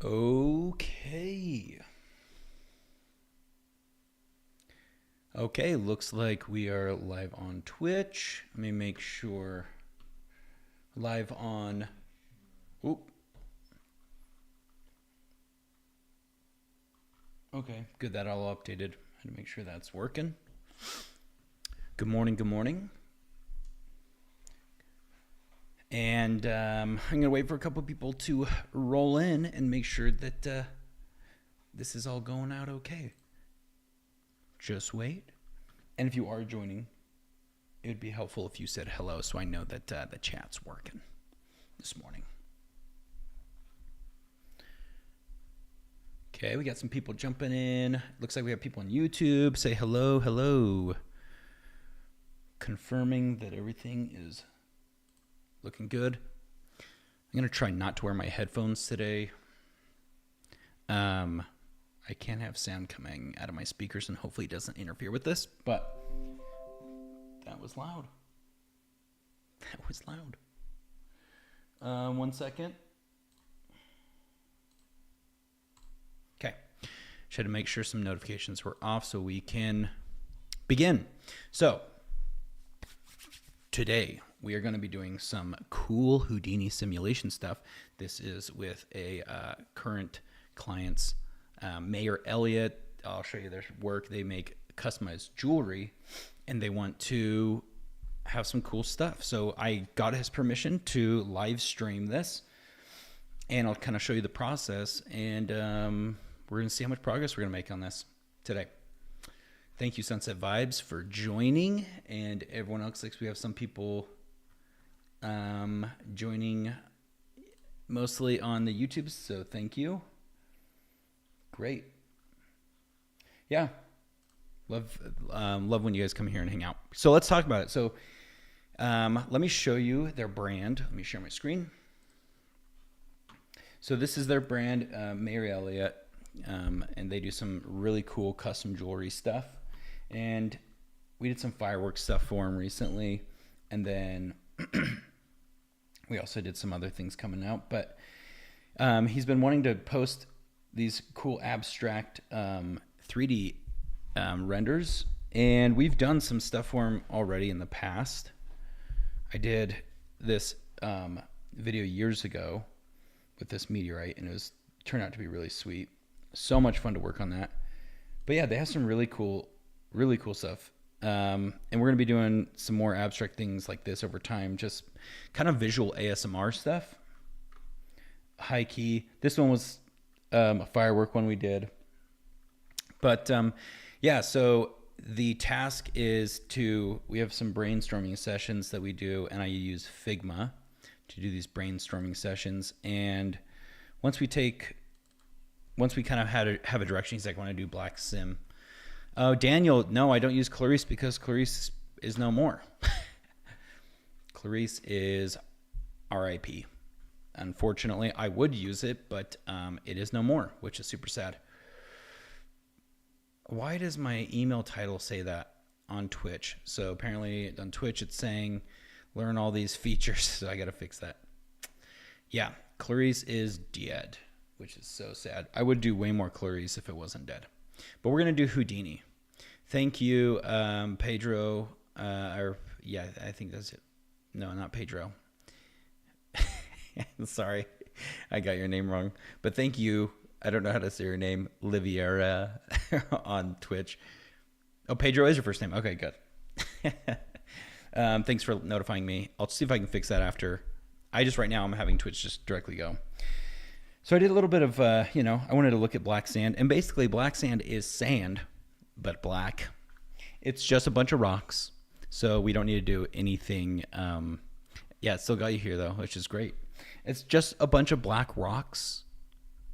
Okay. Okay, looks like we are live on Twitch. Let me make sure. Live on. Oop. Okay, good. That all updated. I had to make sure that's working. Good morning. Good morning. And I'm going to wait for a couple people to roll in and make sure that this is all going out okay. Just wait. And if you are joining, it would be helpful if you said hello so I know that the chat's working this morning. Okay, we got some people jumping in. Looks like we have people on YouTube. Say hello, hello. Confirming that everything is looking good. I'm going to try not to wear my headphones today. I can't have sound coming out of my speakers, and hopefully it doesn't interfere with this, but that was loud. That was loud. 1 second. Okay. Just had to make sure some notifications were off so we can begin. So, today we are going to be doing some cool Houdini simulation stuff. This is with a current client's Mayor Elliott. I'll show you their work. They make customized jewelry and they want to have some cool stuff. So I got his permission to live stream this and I'll kind of show you the process and we're going to see how much progress we're going to make on this today. Thank you, Sunset Vibes, for joining, and everyone else. Looks like we have some people joining mostly on the YouTube, so thank you. Great. Yeah. Love when you guys come here and hang out. So let's talk about it. So let me show you their brand. Let me share my screen. So this is their brand, Mayor Elliott, and they do some really cool custom jewelry stuff. And we did some fireworks stuff for him recently. And then we also did some other things coming out. But he's been wanting to post these cool abstract 3D renders. And we've done some stuff for him already in the past. I did this video years ago with this meteorite, and it turned out to be really sweet. So much fun to work on that. But yeah, they have some really cool stuff. And we're going to be doing some more abstract things like this over time, just kind of visual ASMR stuff. High key. This one was a firework one we did. But yeah, so the task is we have some brainstorming sessions that we do, and I use Figma to do these brainstorming sessions. And once we kind of have a direction, he's like, I want to do black sim. Oh, Daniel, no, I don't use Clarice because Clarice is no more. Clarice is RIP. Unfortunately, I would use it, but it is no more, which is super sad. Why does my email title say that on Twitch? So apparently on Twitch it's saying learn all these features, so I got to fix that. Yeah, Clarice is dead, which is so sad. I would do way more Clarice if it wasn't dead. But we're going to do Houdini. Thank you, Pedro. Yeah, I think that's it. No, not Pedro. Sorry, I got your name wrong. But thank you. I don't know how to say your name. Liviera on Twitch. Oh, Pedro is your first name. Okay, good. Thanks for notifying me. I'll see if I can fix that after. Right now I'm having Twitch just directly go. So I did a little bit of, I wanted to look at black sand. And basically black sand is sand, but black. It's just a bunch of rocks. So we don't need to do anything. Yeah, it still got you here though, which is great. It's just a bunch of black rocks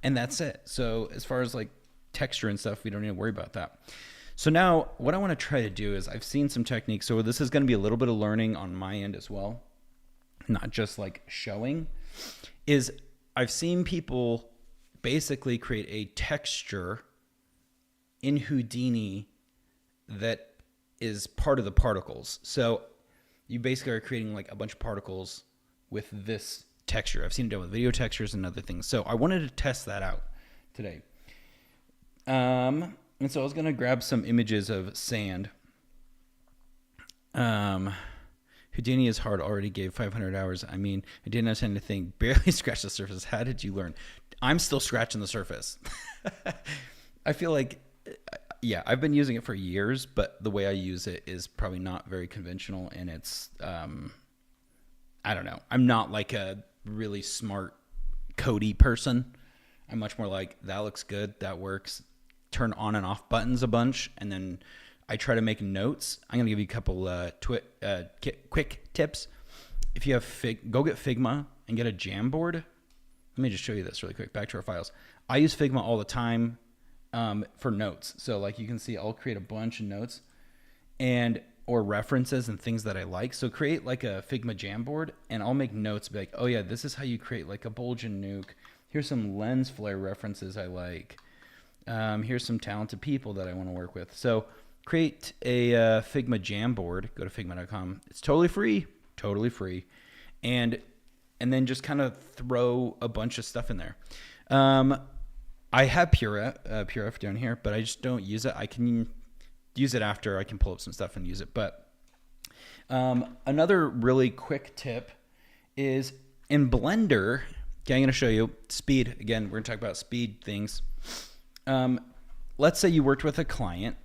and that's it. So as far as like texture and stuff, we don't need to worry about that. So now what I want to try to do is I've seen some techniques. So this is going to be a little bit of learning on my end as well. Not just like showing, is I've seen people basically create a texture in Houdini that is part of the particles. So you basically are creating like a bunch of particles with this texture. I've seen it done with video textures and other things. So I wanted to test that out today. And so I was going to grab some images of sand. Houdini is hard, already gave 500 hours. I mean, I didn't understand anything, barely scratched the surface. How did you learn? I'm still scratching the surface. I feel like, yeah, I've been using it for years, but the way I use it is probably not very conventional, and it's, I don't know. I'm not like a really smart codey person. I'm much more like, that looks good, that works. Turn on and off buttons a bunch, and then I try to make notes. I'm going to give you a couple quick tips. If you have go get Figma and get a Jamboard. Let me just show you this really quick. Back to our files. I use Figma all the time for notes. So like you can see, I'll create a bunch of notes or references and things that I like. So create like a Figma Jamboard, and I'll make notes, be like, oh yeah, this is how you create like a bulge and nuke. Here's some lens flare references I like. Here's some talented people that I want to work with. So create a Figma Jamboard. Go to figma.com. It's totally free, and then just kind of throw a bunch of stuff in there. I have Puref down here, but I just don't use it. I can use it after. I can pull up some stuff and use it. But another really quick tip is in Blender. Okay, I'm going to show you speed. Again, we're going to talk about speed things. Let's say you worked with a client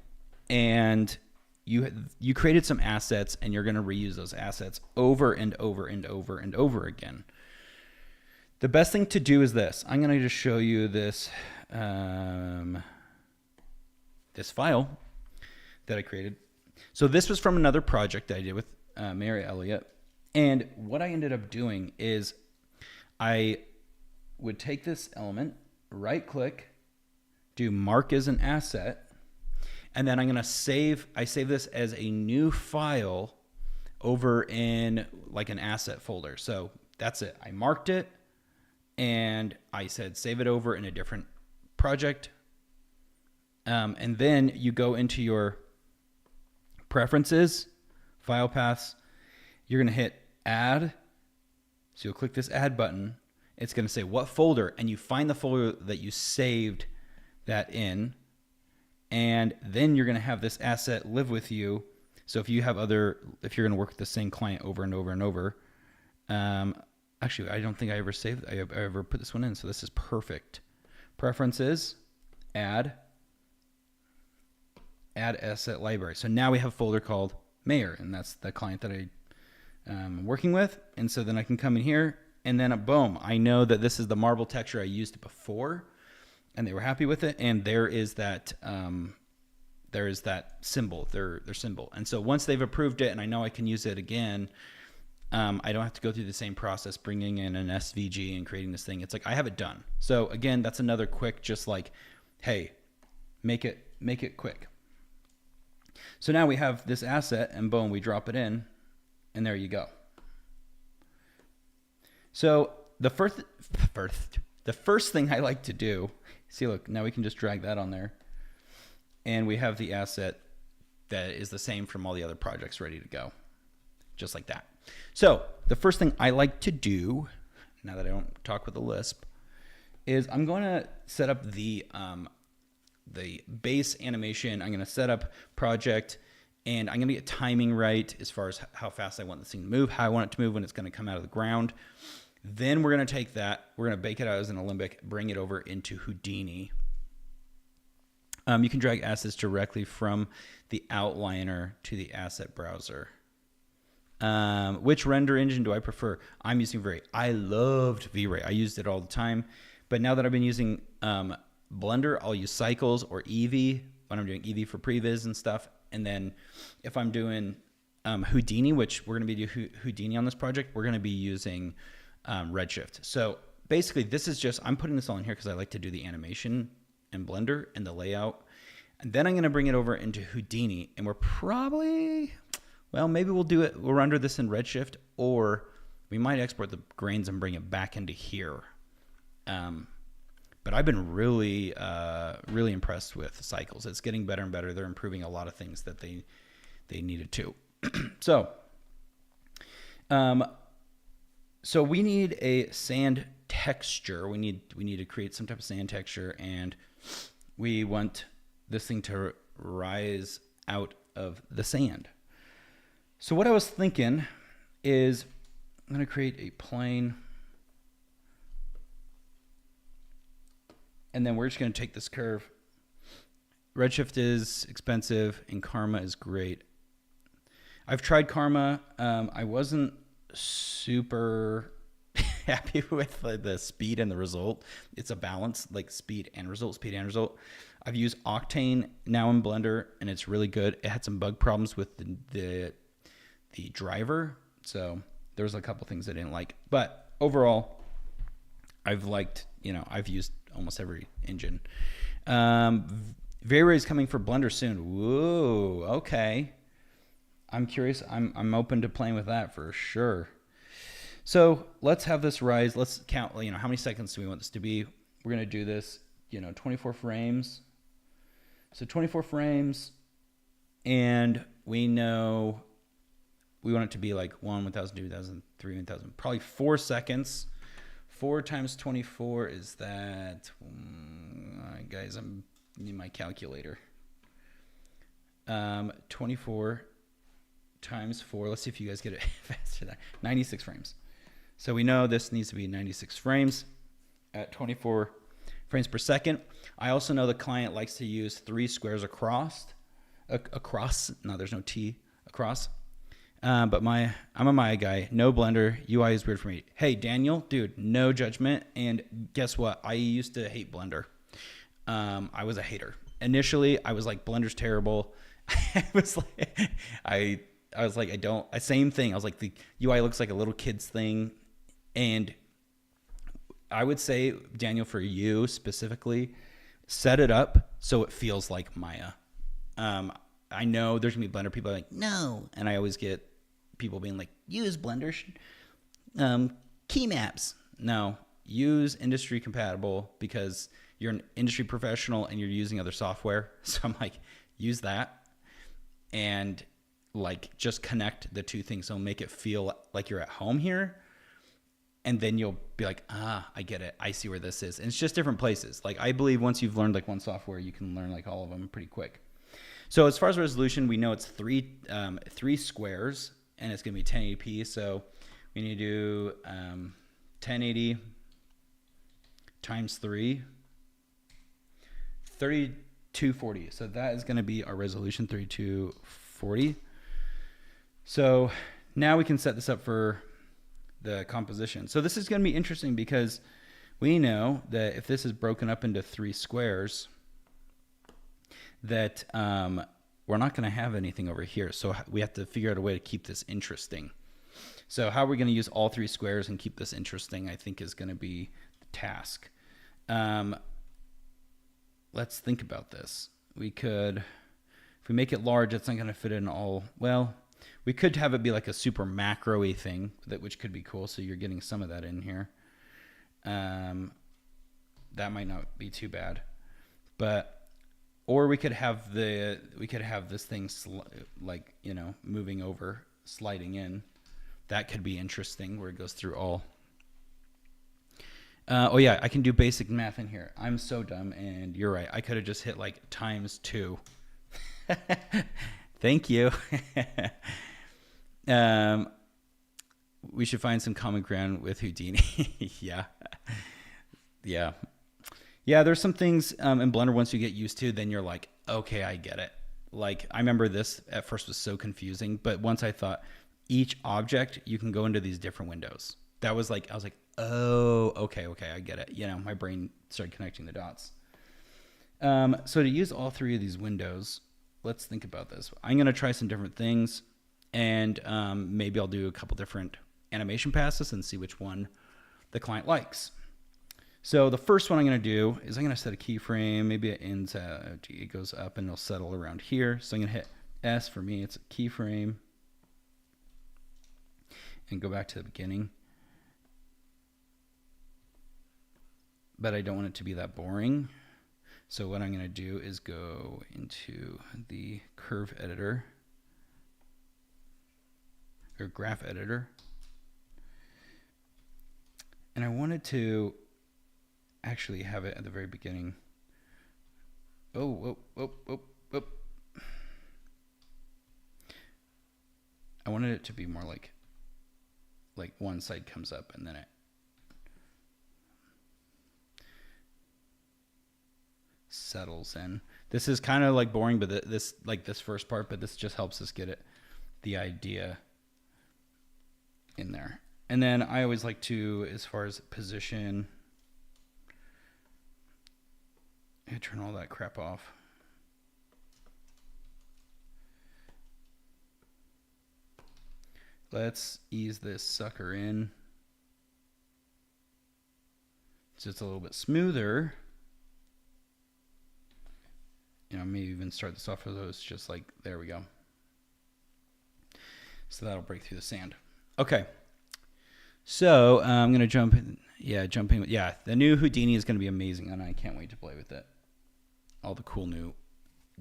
and you created some assets, and you're going to reuse those assets over and over and over and over again. The best thing to do is this. I'm going to just show you this this file that I created. So this was from another project that I did with Mary Elliott. And what I ended up doing is I would take this element, right click, do mark as an asset, and then I'm going to save this as a new file over in like an asset folder. So that's it. I marked it, and I said save it over in a different project. And then you go into your preferences, file paths. You're going to hit add. So you'll click this add button. It's going to say what folder, and you find the folder that you saved that in. And then you're going to have this asset live with you. So if you're going to work with the same client over and over and over, actually, I don't think I ever put this one in. So this is perfect. Preferences, add asset library. So now we have a folder called Mayor, and that's the client that I'm working with. And so then I can come in here, and then boom, I know that this is the marble texture I used before, and they were happy with it. And there is that symbol, their symbol. And so once they've approved it, and I know I can use it again, I don't have to go through the same process, bringing in an SVG and creating this thing. It's like I have it done. So again, that's another quick, just like, hey, make it quick. So now we have this asset, and boom, we drop it in, and there you go. So the first thing I like to do, see, look, now we can just drag that on there, and we have the asset that is the same from all the other projects ready to go, just like that. So the first thing I like to do, now that I don't talk with a lisp, is I'm going to set up the base animation. I'm going to set up project, and I'm going to get timing right as far as how fast I want this thing to move, how I want it to move when it's going to come out of the ground. Then we're going to take that, we're going to bake it out as an Alembic, bring it over into Houdini. You can drag assets directly from the outliner to the asset browser. Which render engine do I prefer? I'm using V-Ray. I loved V-Ray. I used it all the time. But now that I've been using Blender, I'll use Cycles or Eevee when I'm doing Eevee for previs and stuff. And then if I'm doing Houdini, which we're going to be doing Houdini on this project, we're going to be using Redshift. So basically this is just, I'm putting this all in here because I like to do the animation in Blender and the layout. And then I'm going to bring it over into Houdini, and we're probably, well, maybe we'll render this in Redshift, or we might export the grains and bring it back into here. But I've been really impressed with Cycles. It's getting better and better. They're improving a lot of things that they needed to. So So we need a sand texture. We need to create some type of sand texture, and we want this thing to rise out of the sand. So what I was thinking is I'm going to create a plane, and then we're just going to take this curve. Redshift is expensive and Karma is great. I've tried Karma. I wasn't super happy with the speed and the result. It's a balance, like speed and result, speed and result. I've used Octane now in Blender, and it's really good. It had some bug problems with the driver, so there was a couple things I didn't like. But overall, I've liked, I've used almost every engine. V-Ray is coming for Blender soon. Whoa, okay. I'm curious. I'm open to playing with that for sure. So let's have this rise. Let's count, how many seconds do we want this to be? We're going to do this, 24 frames. So 24 frames, and we know we want it to be like 1, 1000, 2, 1000, 3, 1000, probably 4 seconds. 4 times 24 is that, guys, I'm need my calculator. 24 times 4. Let's see if you guys get it faster than that. 96 frames. So we know this needs to be 96 frames at 24 frames per second. I also know the client likes to use 3 squares across. No, there's no T, across. But I'm a Maya guy. No Blender. UI is weird for me. Hey, Daniel, dude, no judgment. And guess what? I used to hate Blender. I was a hater. Initially, I was like, Blender's terrible. I was like, same thing. I was like, the UI looks like a little kid's thing. And I would say, Daniel, for you specifically, set it up so it feels like Maya. I know there's gonna be Blender people like, no. And I always get people being like, use Blender key maps. No, use industry compatible, because you're an industry professional and you're using other software. So I'm like, use that and like just connect the two things. So make it feel like you're at home here. And then you'll be like, I get it. I see where this is. And it's just different places. Like, I believe once you've learned like one software, you can learn like all of them pretty quick. So as far as resolution, we know it's three squares, and it's going to be 1080p. So we need to do 1080 times 3, 3240. So that is going to be our resolution, 3240. So now we can set this up for the composition. So this is going to be interesting, because we know that if this is broken up into 3 squares, that we're not going to have anything over here. So we have to figure out a way to keep this interesting. So how we're going to use all 3 squares and keep this interesting, I think, is going to be the task. Let's think about this. We could, if we make it large, it's not going to fit in all. Well, we could have it be like a super macro-y thing, which could be cool. So you're getting some of that in here. That might not be too bad, or we could have this thing moving over, sliding in. That could be interesting, where it goes through all. Oh yeah, I can do basic math in here. I'm so dumb, and you're right. I could have just hit like times 2. Thank you. We should find some common ground with Houdini. Yeah. There's some things in Blender, once you get used to, then you're like, okay, I get it. Like, I remember this at first was so confusing, but once I thought each object, you can go into these different windows. That was like, I was like, oh, okay, I get it. My brain started connecting the dots. So to use all 3 of these windows, let's think about this. I'm going to try some different things, and maybe I'll do a couple different animation passes and see which one the client likes. So the first one I'm going to do is I'm going to set a keyframe. Maybe it ends, it goes up and it'll settle around here. So I'm going to hit S. For me, it's a keyframe, and go back to the beginning. But I don't want it to be that boring. So what I'm going to do is go into the curve editor, or graph editor. And I wanted to actually have it at the very beginning. Oh. I wanted it to be more like one side comes up and then it settles in. This is kind of like boring, but this first part, but this just helps us get the idea in there. And then I always like to, as far as position, I turn all that crap off. Let's ease this sucker in so it's a little bit smoother. You know, maybe even start this off with those just like, there we go. So that'll break through the sand. Okay. So I'm going to jump in. Yeah, the new Houdini is going to be amazing, and I can't wait to play with it. All the cool new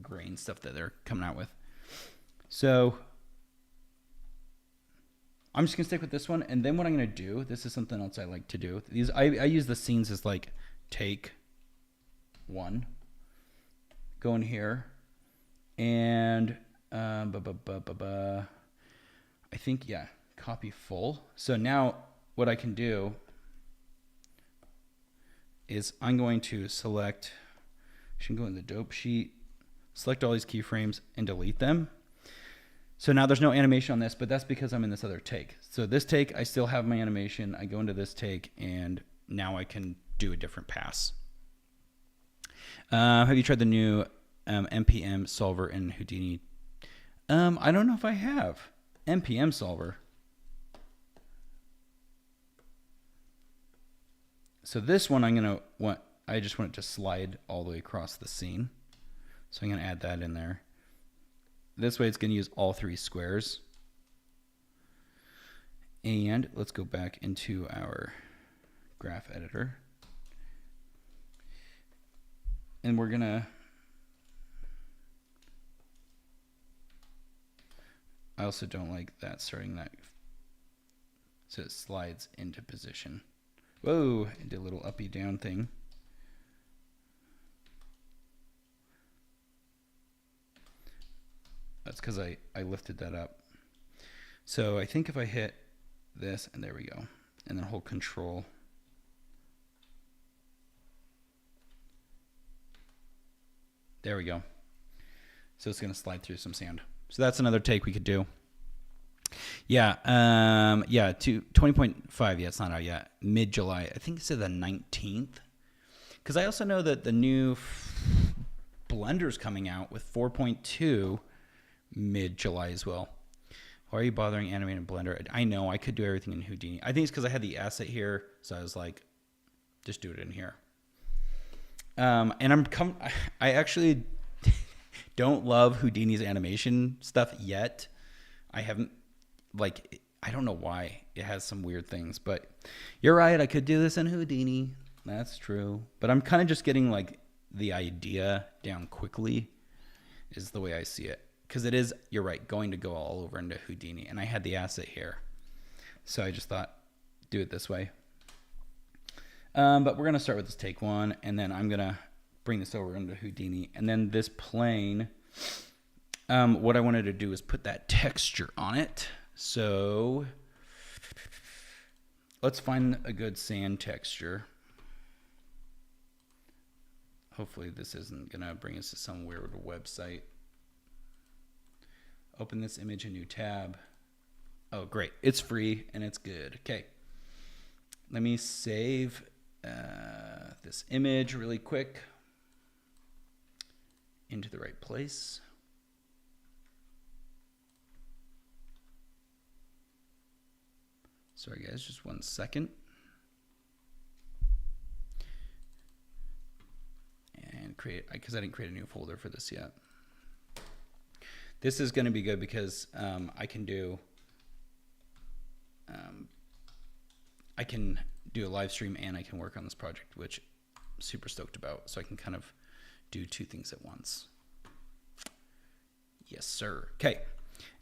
grain stuff that they're coming out with. So I'm just going to stick with this one, and then what I'm going to do, this is something else I like to do. I use the scenes as like take one, go in here, and I think, yeah, copy full. So now what I can do is I'm going to select, I should go in the dope sheet, select all these keyframes and delete them. So now there's no animation on this, but that's because I'm in this other take. So this take, I still have my animation. I go into this take and now I can do a different pass. Have you tried the new NPM solver in Houdini? I don't know if I have. NPM solver. So this one I just want it to slide all the way across the scene. So I'm going to add that in there. This way it's going to use all three squares. And let's go back into our graph editor. And we're going to, I also don't like that starting that, so it slides into position. Whoa, I did a little uppy down thing. That's because I lifted that up. So I think if I hit this, and there we go, and then hold control. There we go. So it's going to slide through some sand. So that's another take we could do. Yeah, to 20.5, yeah, it's not out yet. Mid-July. I think it said the 19th. Because I also know that the new Blender's coming out with 4.2 mid-July as well. Why are you bothering animating Blender? I know, I could do everything in Houdini. I think it's because I had the asset here, so I was like, just do it in here. And I actually don't love Houdini's animation stuff yet. I haven't, I don't know why it has some weird things, but you're right. I could do this in Houdini. That's true. But I'm kind of just getting the idea down quickly is the way I see it. Because it is, you're right, going to go all over into Houdini. And I had the asset here. So I just thought, do it this way. But we're going to start with this take one. And then I'm going to bring this over into Houdini. And then this plane, what I wanted to do is put that texture on it. So let's find a good sand texture. Hopefully this isn't going to bring us to some weird website. Open this image, a new tab. Oh, great. It's free and it's good. Okay. Let me save this image really quick into the right place. Sorry guys, just 1 second. And because I didn't create a new folder for this yet. This is going to be good because I can do a live stream and I can work on this project, which I'm super stoked about. So I can kind of do two things at once. Yes, sir. Okay.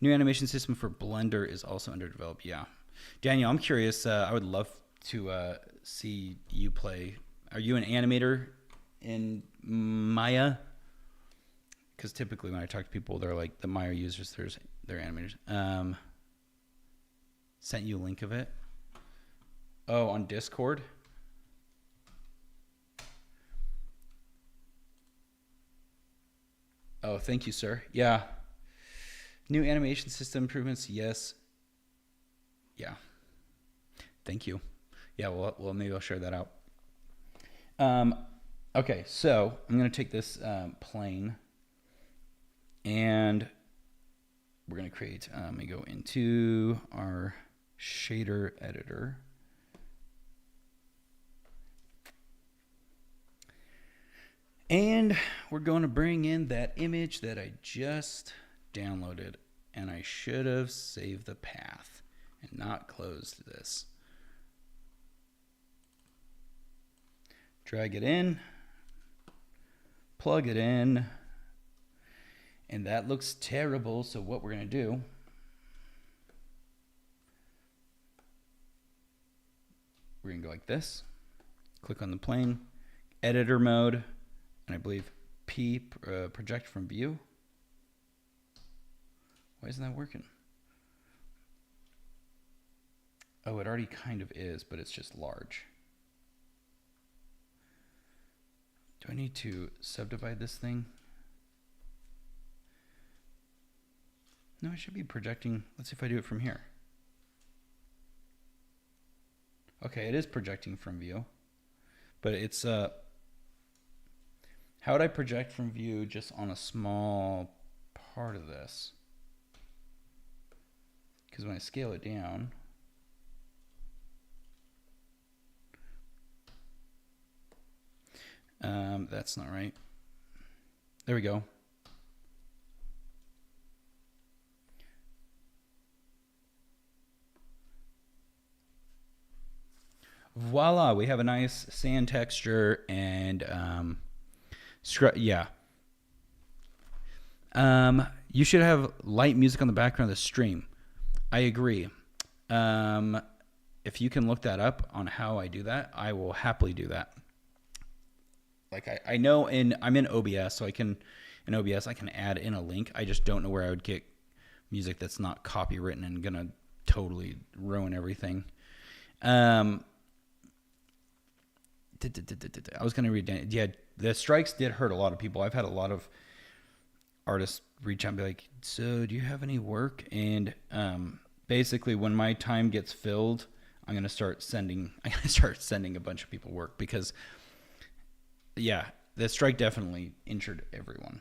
New animation system for Blender is also under development. Yeah. Daniel, I'm curious. I would love to see you play. Are you an animator in Maya? Because typically when I talk to people, they're like the Maya users. They're animators. Sent you a link of it. Oh, on Discord. Oh, thank you, sir. Yeah. New animation system improvements. Yes. Yeah. Thank you. Yeah, well, maybe I'll share that out. Okay, so I'm going to take this plane and we're going to create, let me go into our shader editor. And we're going to bring in that image that I just downloaded, and I should have saved the path and not closed this. Drag it in, plug it in, and that looks terrible. So what we're going to do, we're going to go like this, click on the plane, editor mode, and I believe P, project from view. Why isn't that working? Oh, it already kind of is, but it's just large. Do I need to subdivide this thing? No, I should be projecting. Let's see if I do it from here. Okay, it is projecting from view, but it's how would I project from view just on a small part of this? Because when I scale it down, that's not right. There we go. Voila, we have a nice sand texture and yeah. You should have light music on the background of the stream. I agree. If you can look that up on how I do that, I will happily do that. Like I know I'm in OBS, so in OBS I can add in a link. I just don't know where I would get music that's not copywritten and gonna totally ruin everything. I was gonna read. Yeah, the strikes did hurt a lot of people. I've had a lot of artists reach out and be like, "So, do you have any work?" And basically, when my time gets filled, I'm gonna start sending a bunch of people work because, yeah, the strike definitely injured everyone.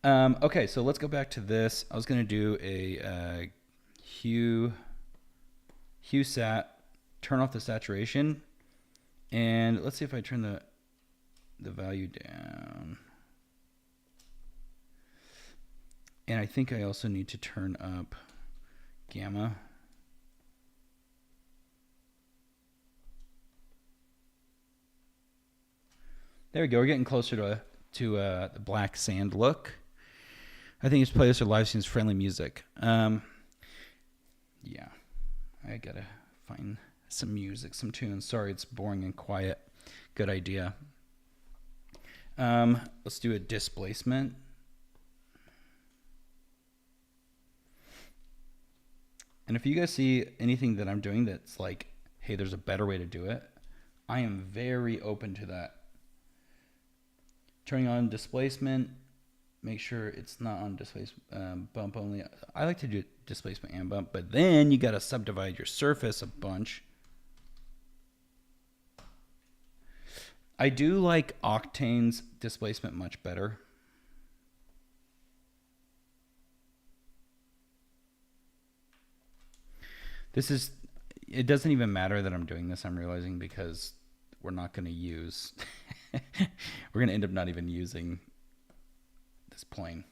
Okay, so let's go back to this. I was gonna do a hue sat, turn off the saturation, and let's see if I turn the value down. And I think I also need to turn up gamma. There we go. We're getting closer to the black sand look. I think it's playlists or live streams friendly music. Yeah, I gotta find some music, some tunes. Sorry, it's boring and quiet. Good idea. Let's do a displacement. And if you guys see anything that I'm doing that's like, hey, there's a better way to do it, I am very open to that. Turning on displacement, make sure it's not on displacement bump only. I like to do displacement and bump, but then you got to subdivide your surface a bunch. I do like Octane's displacement much better. It doesn't even matter that I'm doing this, I'm realizing, because we're not going to use, we're going to end up not even using this plane.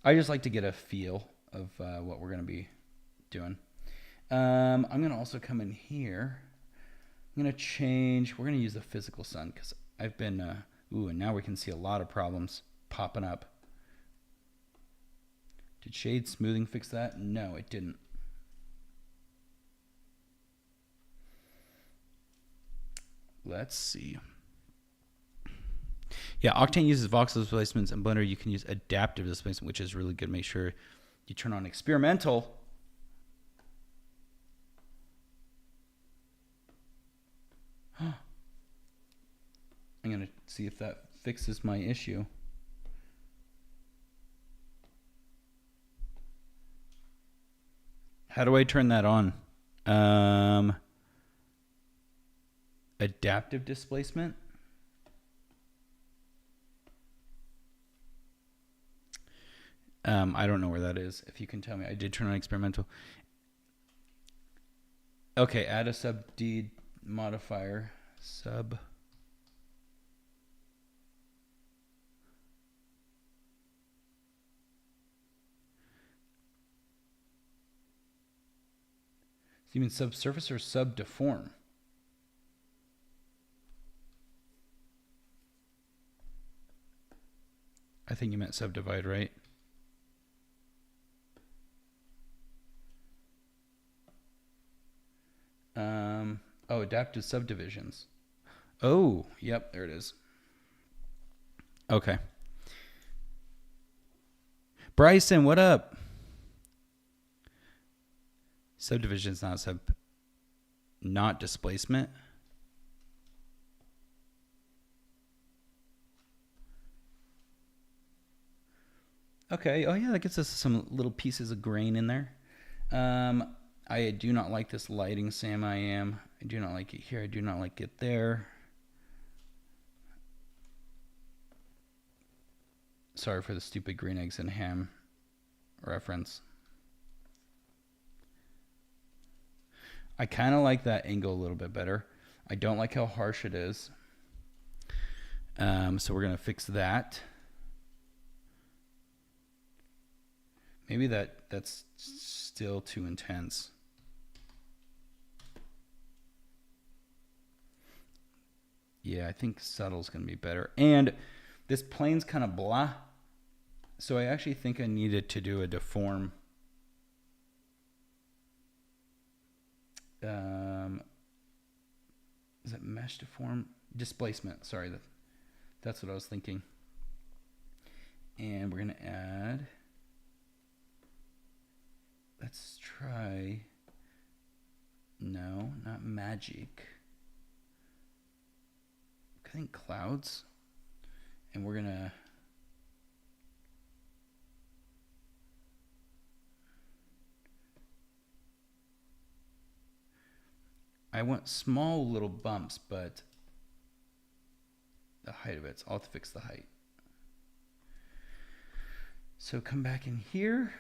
I just like to get a feel of what we're going to be doing. I'm going to also come in here. I'm going to change, we're going to use the physical sun because I've been, and now we can see a lot of problems popping up. Did shade smoothing fix that? No, it didn't. let's see. Yeah, Octane uses voxel displacements, and Blender you can use adaptive displacement, which is really good. Make sure you turn on experimental. I'm going to see if that fixes my issue. How do I turn that on? Adaptive displacement. I don't know where that is. If you can tell me, I did turn on experimental. Okay, add a sub D modifier. Sub. So you mean subsurface or subdeform? I think you meant subdivide, right? Oh, adaptive subdivisions. Oh, yep, there it is. Okay. Bryson, what up? Subdivisions, not displacement. Okay. Oh yeah, that gets us some little pieces of grain in there. I do not like this lighting, Sam. I do not like it here. I do not like it there. Sorry for the stupid green eggs and ham reference. I kind of like that angle a little bit better. I don't like how harsh it is. So we're going to fix that. Maybe that's still too intense. Yeah, I think subtle's going to be better. And this plane's kind of blah. So I actually think I needed to do a deform. Is it mesh deform? Displacement. Sorry, that's what I was thinking. And we're going to add. Let's try. No, not magic. I think clouds. And we're going to. I want small little bumps, but the height of it, I'll have to fix the height. So come back in here.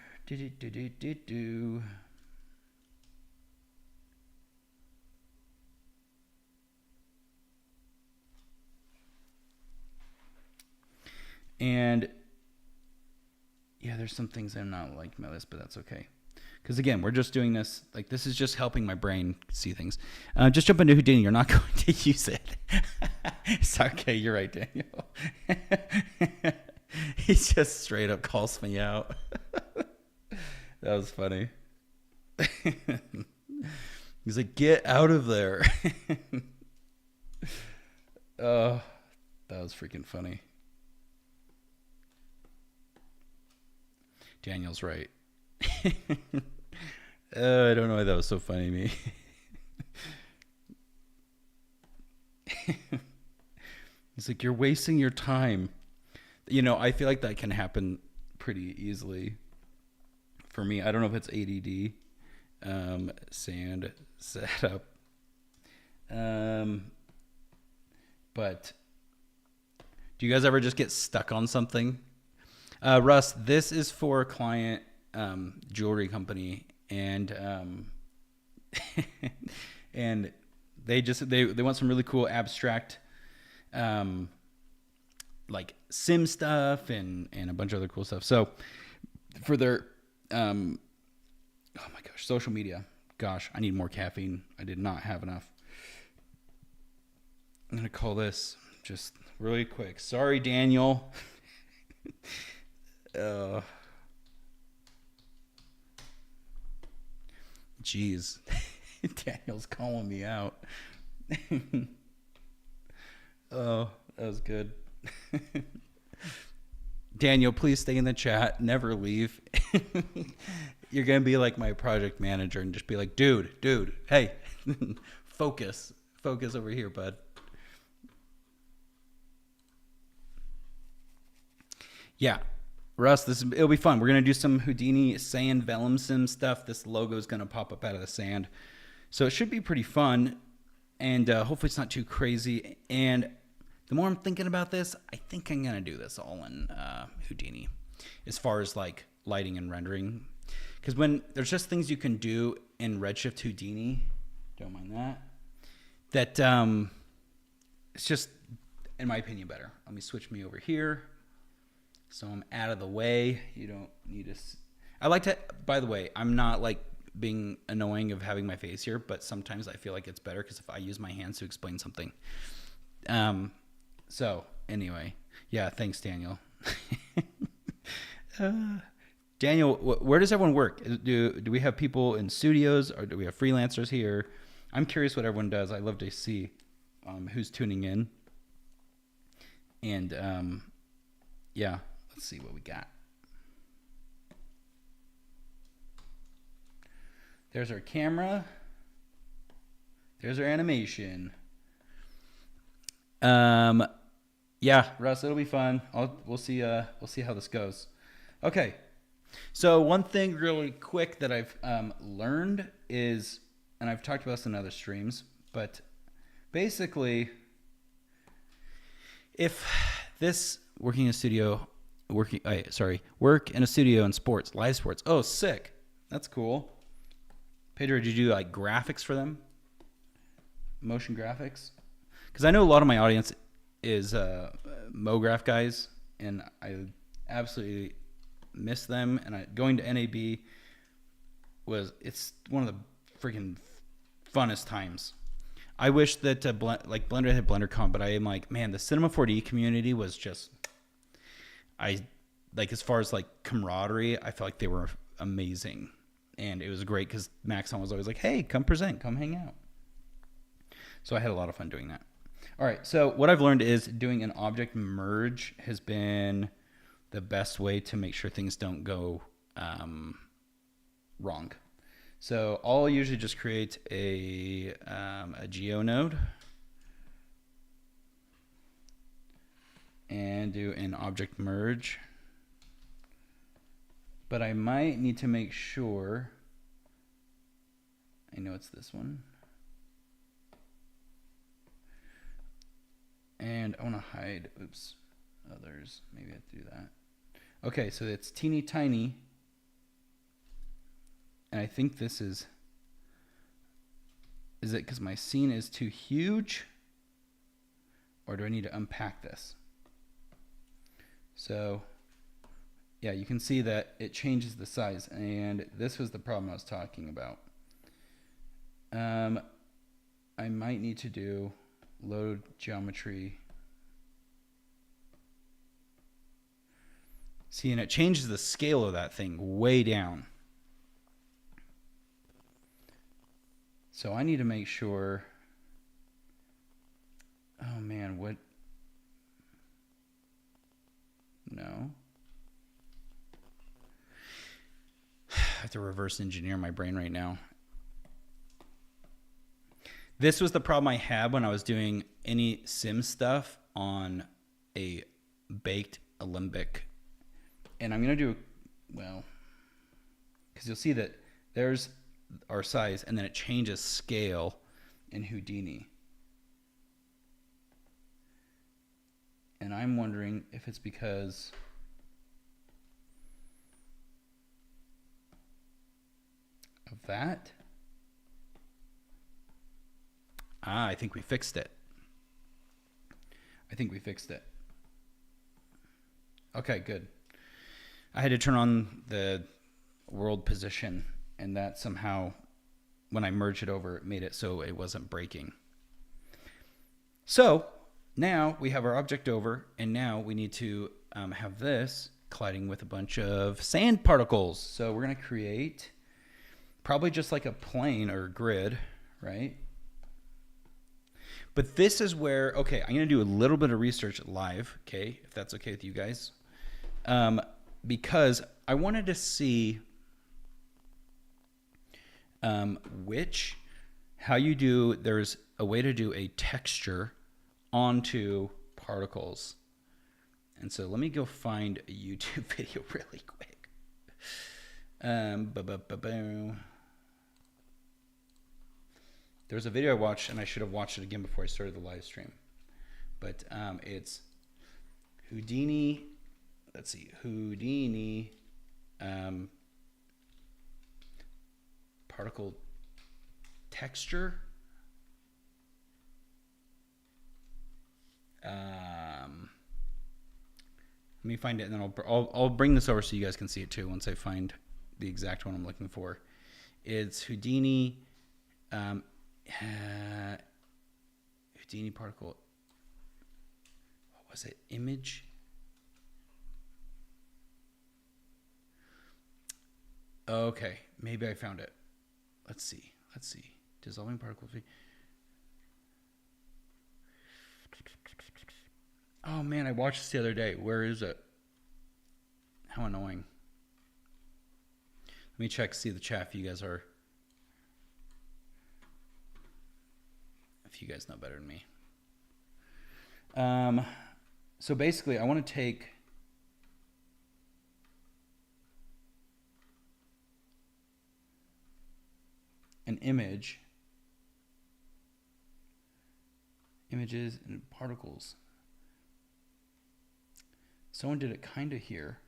And yeah, there's some things I'm not liking about this, but that's okay. Because again, we're just doing this, like this is just helping my brain see things. Just jump into Houdini, you're not going to use it. It's okay, you're right, Daniel. He just straight up calls me out. That was funny. He's like, get out of there. Oh, that was freaking funny. Daniel's right. I don't know why that was so funny to me. He's like, you're wasting your time. You know, I feel like that can happen pretty easily for me. I don't know if it's ADD, sand setup. But do you guys ever just get stuck on something? Russ, this is for a client jewelry company, and and they want some really cool abstract like sim stuff and a bunch of other cool stuff. So for their oh my gosh, social media. Gosh, I need more caffeine. I did not have enough. I'm gonna call this just really quick. Sorry, Daniel. Jeez. Daniel's calling me out. Oh, that was good. Daniel, please stay in the chat. Never leave. You're going to be like my project manager and just be like, dude, hey, focus over here, bud. Yeah, Russ, it'll be fun. We're going to do some Houdini sand Vellum sim stuff. This logo is going to pop up out of the sand. So it should be pretty fun. And hopefully it's not too crazy. And the more I'm thinking about this, I think I'm going to do this all in Houdini as far as like lighting and rendering. Because when there's just things you can do in Redshift Houdini, don't mind that it's just, in my opinion, better. Let me switch me over here. So I'm out of the way. You don't need to. I like to, by the way, I'm not like being annoying of having my face here, but sometimes I feel like it's better because if I use my hands to explain something. So anyway, yeah, thanks, Daniel. Daniel, where does everyone work? Do we have people in studios or do we have freelancers here? I'm curious what everyone does. I love to see who's tuning in. And yeah, let's see what we got. There's our camera. There's our animation. Yeah, Russ, it'll be fun. We'll see how this goes. Okay. So one thing really quick that I've learned is, and I've talked about this in other streams, but basically, if this work in a studio in sports, live sports. Oh, sick. That's cool. Pedro, did you do like graphics for them? Motion graphics? Because I know a lot of my audience is MoGraph guys, and I absolutely miss them. And going to NAB it's one of the freaking funnest times. I wish that Blender had BlenderCon, but I am like, man, the Cinema 4D community was just, as far as like camaraderie, I felt like they were amazing. And it was great because Maxon was always like, hey, come present, come hang out. So I had a lot of fun doing that. All right, so what I've learned is doing an object merge has been the best way to make sure things don't go wrong. So I'll usually just create a geo node and do an object merge. But I might need to make sure, I know it's this one. And I want to hide, others. Maybe I have to do that. Okay, so it's teeny tiny. And I think this is it because my scene is too huge? Or do I need to unpack this? So, yeah, you can see that it changes the size. And this was the problem I was talking about. I might need to do load geometry. See, and it changes the scale of that thing way down. So I need to make sure. Oh man, what? No. I have to reverse engineer my brain right now. This was the problem I had when I was doing any sim stuff on a baked Alembic. And I'm going to do, well, because you'll see that there's our size and then it changes scale in Houdini. And I'm wondering if it's because of that. I think we fixed it. Okay, good. I had to turn on the world position, and that somehow, when I merged it over, it made it so it wasn't breaking. So now we have our object over, and now we need to have this colliding with a bunch of sand particles. So we're going to create probably just like a plane or grid, right? But this is where, okay, I'm going to do a little bit of research live, okay, if that's okay with you guys. Because I wanted to see how you do, there's a way to do a texture onto particles. And so let me go find a YouTube video really quick. There's a video I watched, and I should have watched it again before I started the live stream. But it's Houdini. Let's see, Houdini particle texture. Let me find it, and then I'll bring this over so you guys can see it too once I find the exact one I'm looking for. It's Houdini. Houdini particle. What was it? Image. Okay, maybe I found it. Let's see. Dissolving particles. Oh man, I watched this the other day. Where is it? How annoying. Let me check, see the chat if you guys are. If you guys know better than me. So basically, I want to take an images and particles. Someone did it kind of here.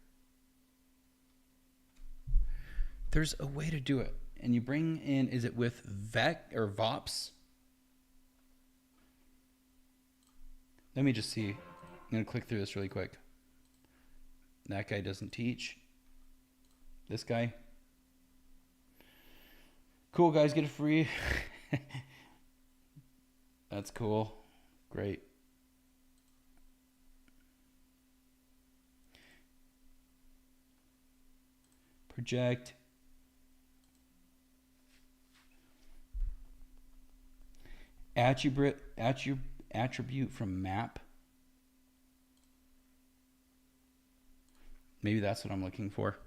There's a way to do it, and you bring in, is it with VEC or VOPS? Let me just see. I'm going to click through this really quick. That guy doesn't teach. This guy. Cool, guys, get it free. That's cool. Great. Project. Attribute from map. Maybe that's what I'm looking for.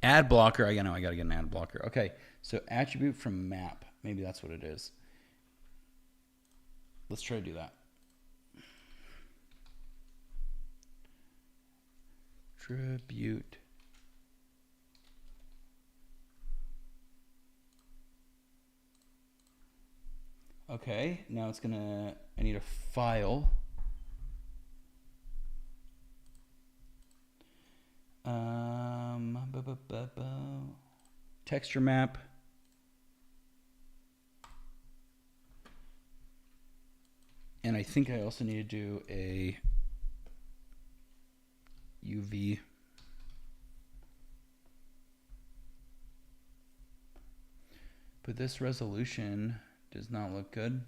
Ad blocker. I know I gotta get an ad blocker. Okay, so attribute from map. Maybe that's what it is. Let's try to do that. Attribute. Okay, now it's gonna, I need a file. Texture map. And I think I also need to do a UV. But this resolution does not look good.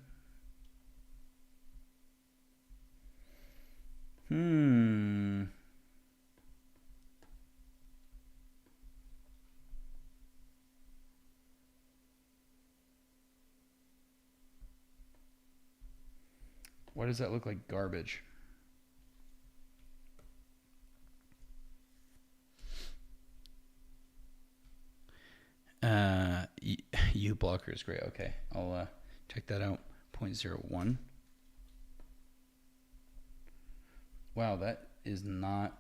Why does that look like garbage? U blocker is great. Okay, I'll check that out. 0.01. Wow, that is not.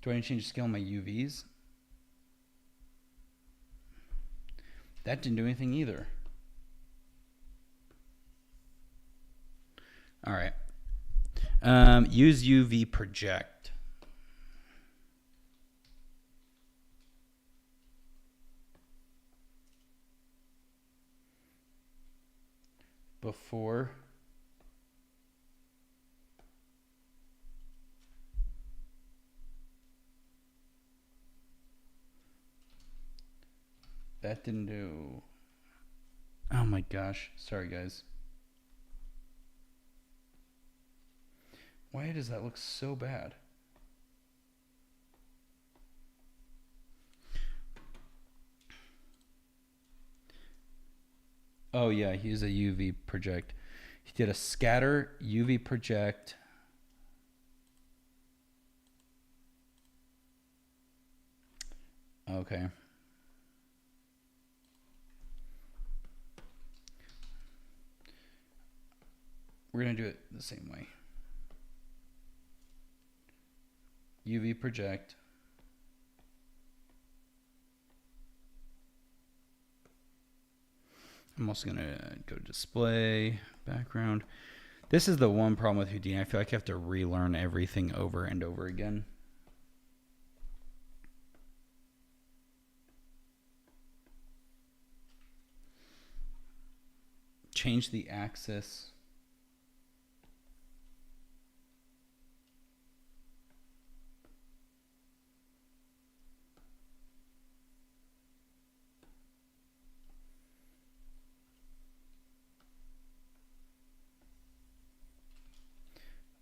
Do I need to change the scale on my UVs? That didn't do anything either. All right. Use UV project. Before. That didn't do. Oh my gosh. Sorry, guys. Why does that look so bad? Oh yeah, he used a UV project. He did a scatter UV project. Okay. We're going to do it the same way. UV project. I'm also going to go display, background. This is the one problem with Houdini. I feel like I have to relearn everything over and over again. Change the axis.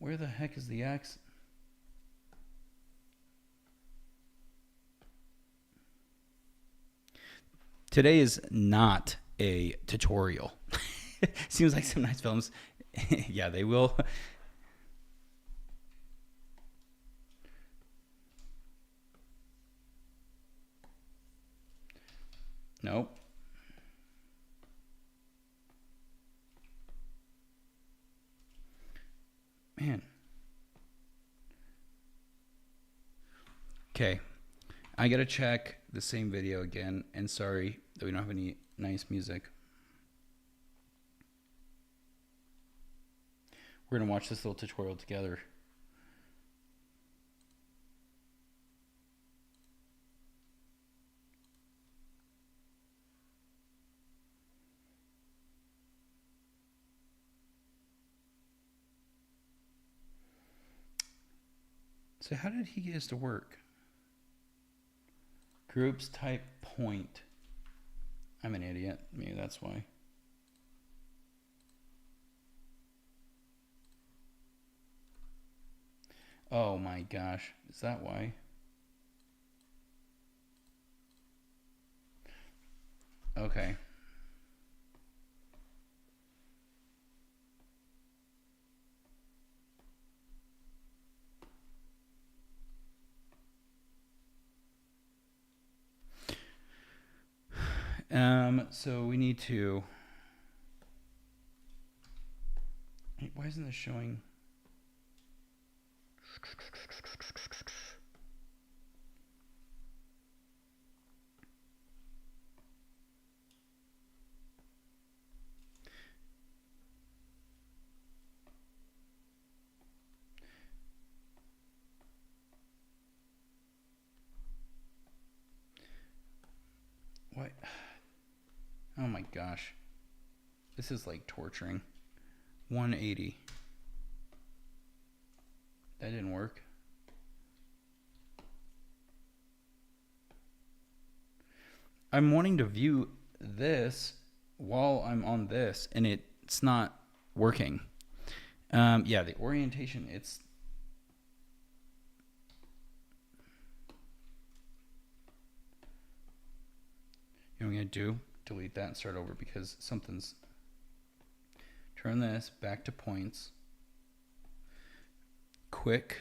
Where the heck is the axis? Today is not a tutorial. Seems like some nice films. Yeah, they will. Nope. Man. Okay. I gotta check the same video again, and sorry that we don't have any nice music. We're gonna watch this little tutorial together. So how did he get this to work? Groups type point. I'm an idiot. Maybe that's why. Oh my gosh. Is that why? Okay. So we need to. Why isn't this showing? What? Oh my gosh. This is like torturing. 180. That didn't work. I'm wanting to view this while I'm on this, and it's not working. Yeah, the orientation, it's... You know what I'm going to do? Delete that and start over because something's... Turn this back to points. Quick.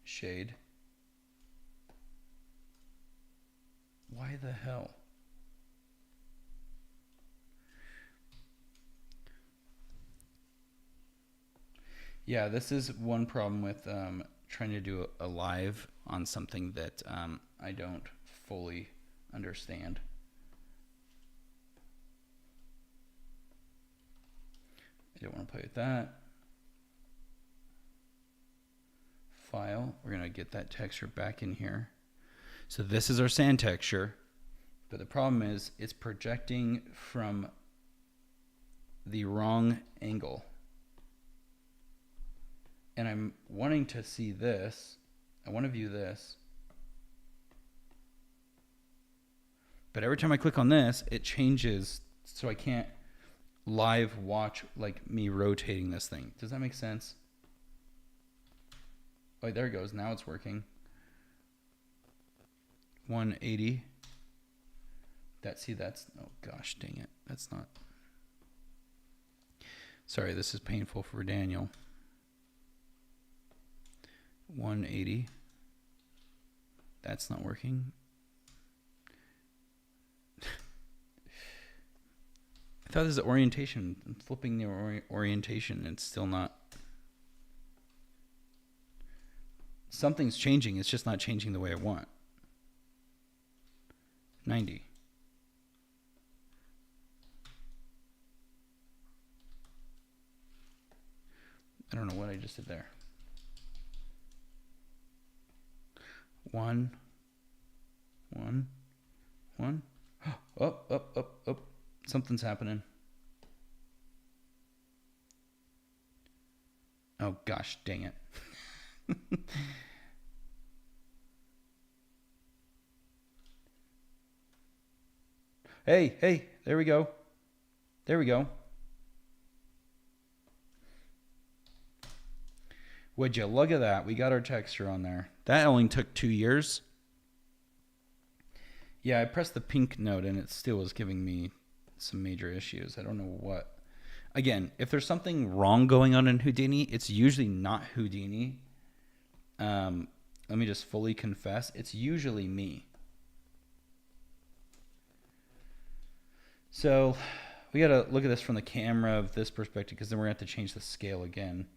Shade. Why the hell? Yeah, this is one problem with trying to do a live on something that I don't fully understand. I don't want to play with that. File, we're going to get that texture back in here. So this is our sand texture, but the problem is it's projecting from the wrong angle. And I'm wanting to see this. I want to view this. But every time I click on this, it changes, so I can't live watch like me rotating this thing. Does that make sense? Oh, there it goes. Now it's working. 180. That's, oh gosh, dang it. That's not. Sorry, this is painful for Daniel. 180. That's not working. I thought this is orientation. I'm flipping the orientation. It's still not. Something's changing. It's just not changing the way I want. 90. I don't know what I just did there. 1, 1, 1. Up. Something's happening. Oh gosh, dang it. Hey, there we go. Would you look at that? We got our texture on there. That only took 2 years. Yeah, I pressed the pink note and it still was giving me some major issues. I don't know what. Again, if there's something wrong going on in Houdini, it's usually not Houdini. Let me just fully confess. It's usually me. So we got to look at this from the camera of this perspective, because then we're going to have to change the scale again,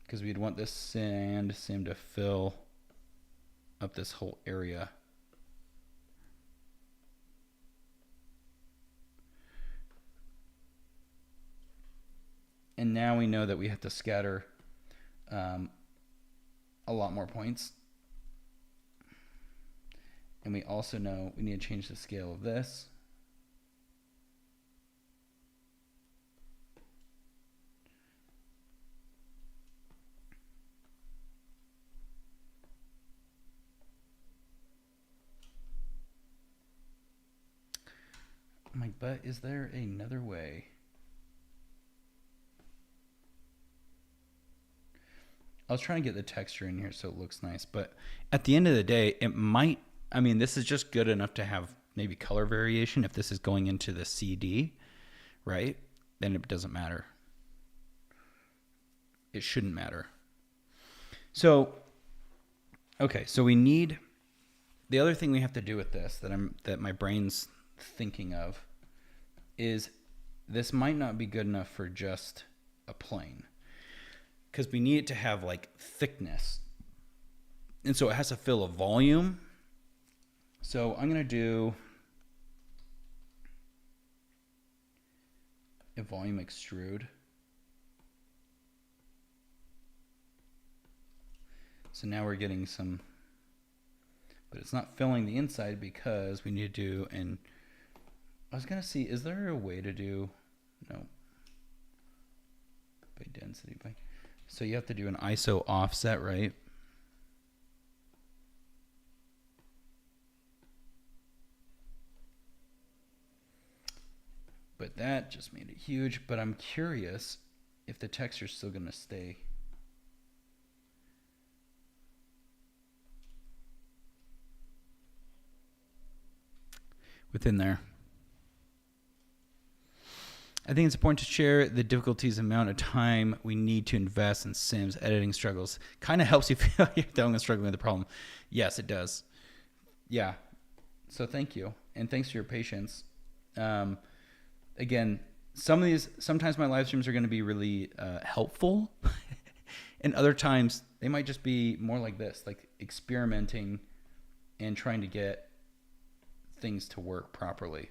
because we'd want this sand sim to fill up this whole area. And now we know that we have to scatter a lot more points. And we also know we need to change the scale of this. I'm like, but is there another way? I was trying to get the texture in here so it looks nice, but at the end of the day, it might, I mean, this is just good enough to have maybe color variation. If this is going into the CD, right, then it doesn't matter. It shouldn't matter. So, okay, so we need, the other thing we have to do with this that my brain's thinking of is this might not be good enough for just a plane, because we need it to have like thickness, and so it has to fill a volume. So I'm going to do a volume extrude. So now we're getting some, but it's not filling the inside because we need to do, and I was going to see, is there a way to do, no, by density, by, so you have to do an ISO offset, right? But that just made it huge, but I'm curious if the texture's still going to stay. Within there. I think it's important to share the difficulties, amount of time we need to invest in Sims editing struggles. Kind of helps you feel like you're done with struggling with the problem. Yes, it does. Yeah. So thank you. And thanks for your patience. Again, sometimes my live streams are going to be really helpful. And other times they might just be more like this, like experimenting and trying to get things to work properly.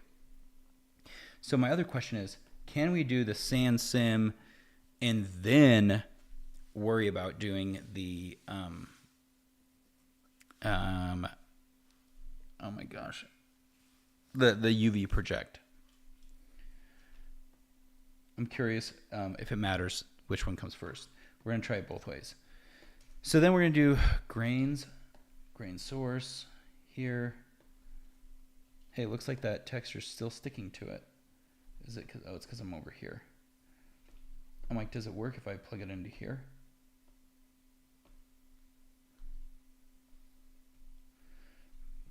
So my other question is, can we do the sand sim and then worry about doing the oh my gosh, the UV project? I'm curious if it matters which one comes first. We're gonna try it both ways. So then we're gonna do grains, grain source here. Hey, it looks like that texture's still sticking to it. Is it? Oh, it's because I'm over here. I'm like, does it work if I plug it into here?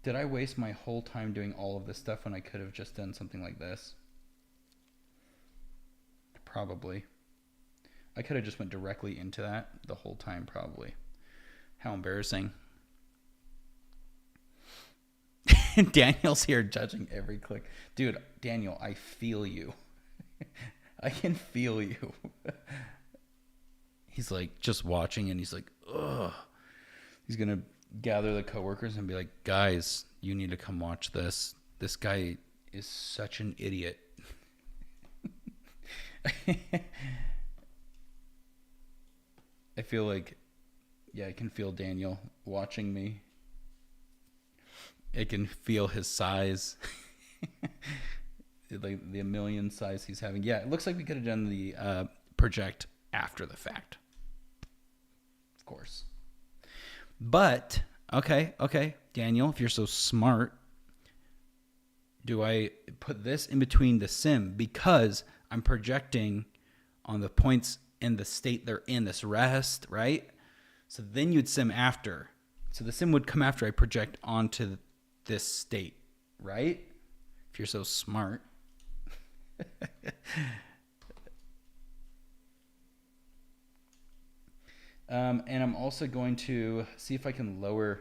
Did I waste my whole time doing all of this stuff when I could have just done something like this? Probably. I could have just went directly into that the whole time, probably. How embarrassing. Daniel's here judging every click. Dude, Daniel, I feel you. I can feel you. He's like just watching and he's like, ugh. He's going to gather the coworkers and be like, guys, you need to come watch this. This guy is such an idiot. I feel like, yeah, I can feel Daniel watching me. I can feel his size. Like the million size he's having. Yeah, it looks like we could have done the project after the fact. Of course. But, okay, Daniel, if you're so smart, do I put this in between the sim? Because I'm projecting on the points in the state they're in, this rest, right? So then you'd sim after. So the sim would come after I project onto this state, right? If you're so smart. And I'm also going to see if I can lower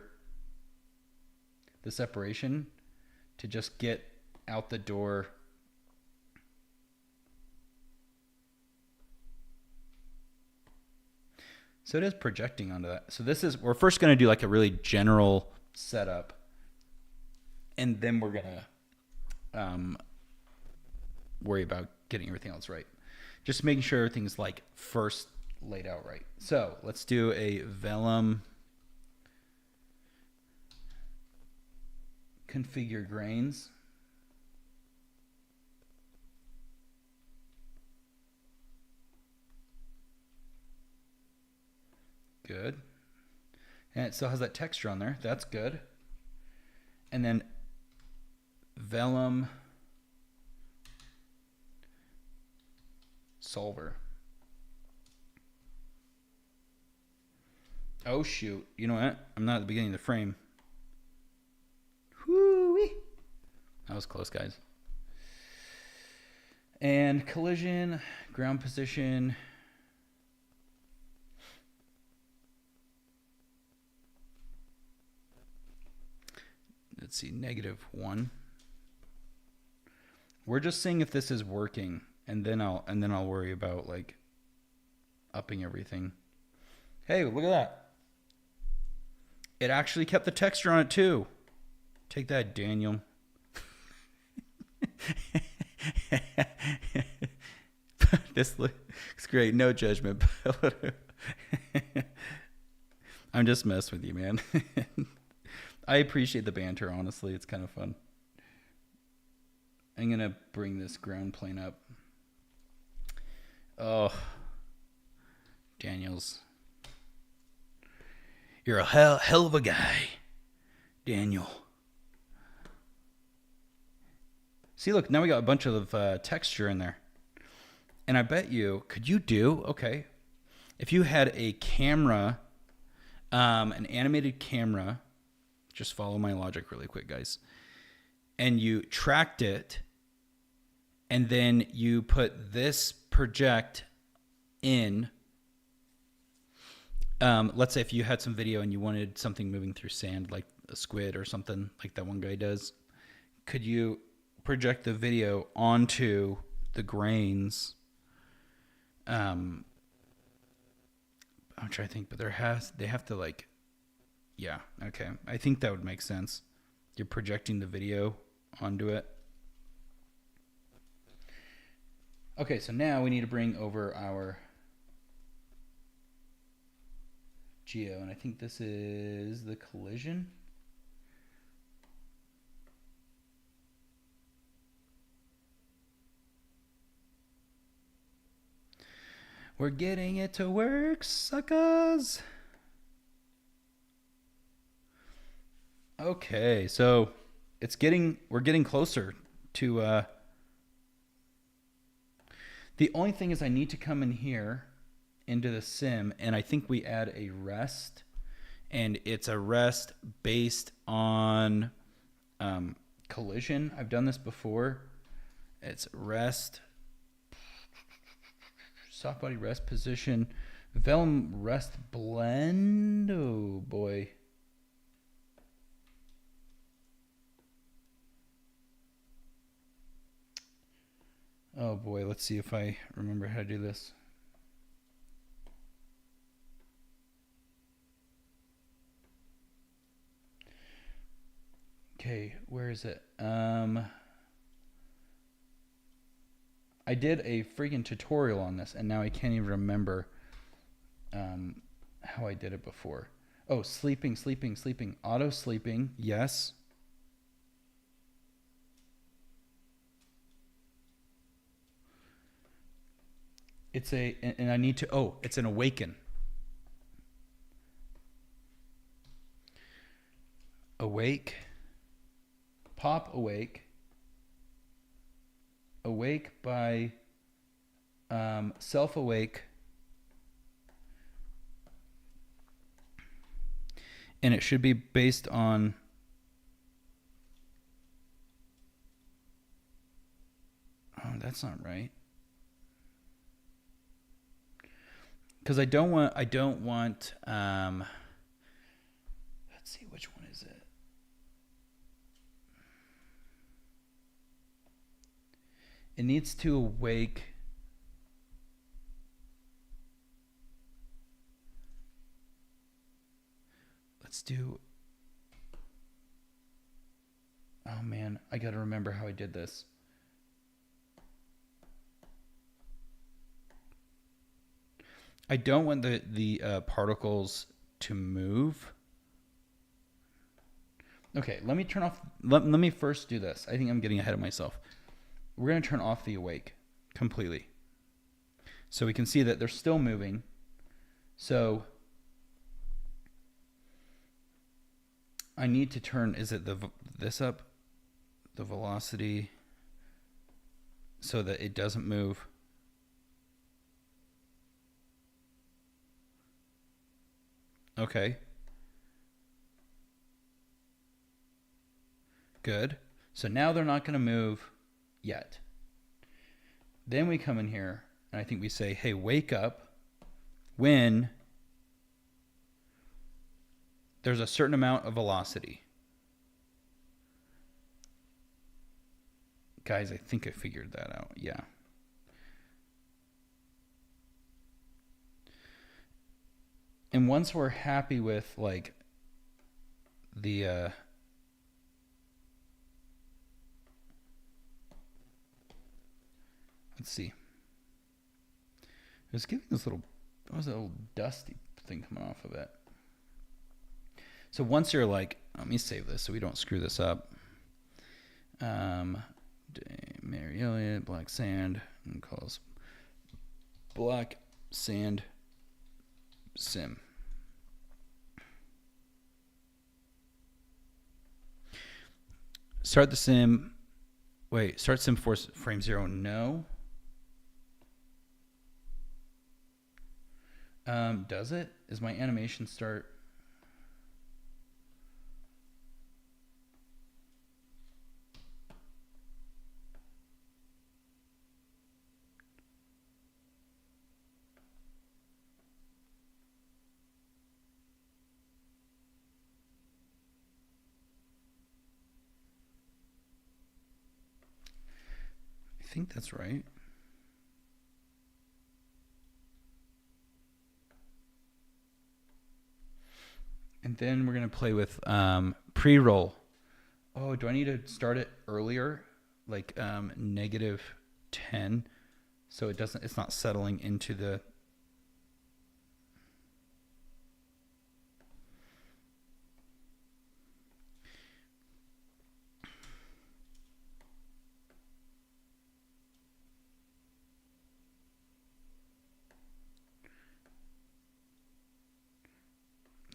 the separation to just get out the door. So it is projecting onto that. So this is, we're first going to do like a really general setup. And then we're going to worry about getting everything else right. Just making sure everything's like first laid out right. So let's do a Vellum configure grains. Good. And it still has that texture on there. That's good. And then Vellum solver. Oh shoot. You know what? I'm not at the beginning of the frame. Whoo-wee. That was close, guys. And collision, ground position. Let's see, -1. We're just seeing if this is working, and then I'll worry about like upping everything. Hey, look at that. It actually kept the texture on it too. Take that, Daniel. This looks great. No judgment. I'm just messing with you, man. I appreciate the banter, honestly. It's kind of fun. I'm going to bring this ground plane up. Oh, Daniel's. You're a hell of a guy, Daniel. See, look, now we got a bunch of texture in there. And I bet you, okay, if you had a camera, an animated camera, just follow my logic really quick, guys, and you tracked it, and then you put this project in, let's say if you had some video and you wanted something moving through sand, like a squid or something like that one guy does, could you project the video onto the grains? I'm trying to think, but they have to like, yeah, okay. I think that would make sense. You're projecting the video onto it. Okay, so now we need to bring over our geo, and I think this is the collision. We're getting it to work, suckers. Okay, so we're getting closer to The only thing is I need to come in here into the sim, and I think we add a rest, and it's a rest based on collision. I've done this before. It's rest, soft body rest position, Vellum rest blend. Oh boy. Oh boy, let's see if I remember how to do this. Okay, where is it? I did a freaking tutorial on this, and now I can't even remember how I did it before. Oh, sleeping. Auto sleeping, yes. It's and I need to, it's an awaken. Awake, pop awake, awake by self awake, and it should be based on that's not right, because I don't want let's see, which one is it? It needs to awake. Let's do. Oh man, I got to remember how I did this. I don't want the particles to move. Okay, let me turn off. Let me first do this. I think I'm getting ahead of myself. We're going to turn off the awake completely, so we can see that they're still moving. So I need to turn, is it this up, the velocity, so that it doesn't move. Okay. Good. So now they're not going to move yet. Then we come in here, and I think we say, hey, wake up when there's a certain amount of velocity. Guys, I think I figured that out. Yeah. And once we're happy with like the let's see. It was giving this little, what was that little dusty thing coming off of it? So once you're like, let me save this so we don't screw this up. Mary Elliott, black sand, and calls black sand sim. Start the sim. Wait, start sim for frame 0. No. Does it? Is my animation start? I think that's right. And then we're going to play with pre-roll. Oh, do I need to start it earlier? Like -10, so it's not settling into the.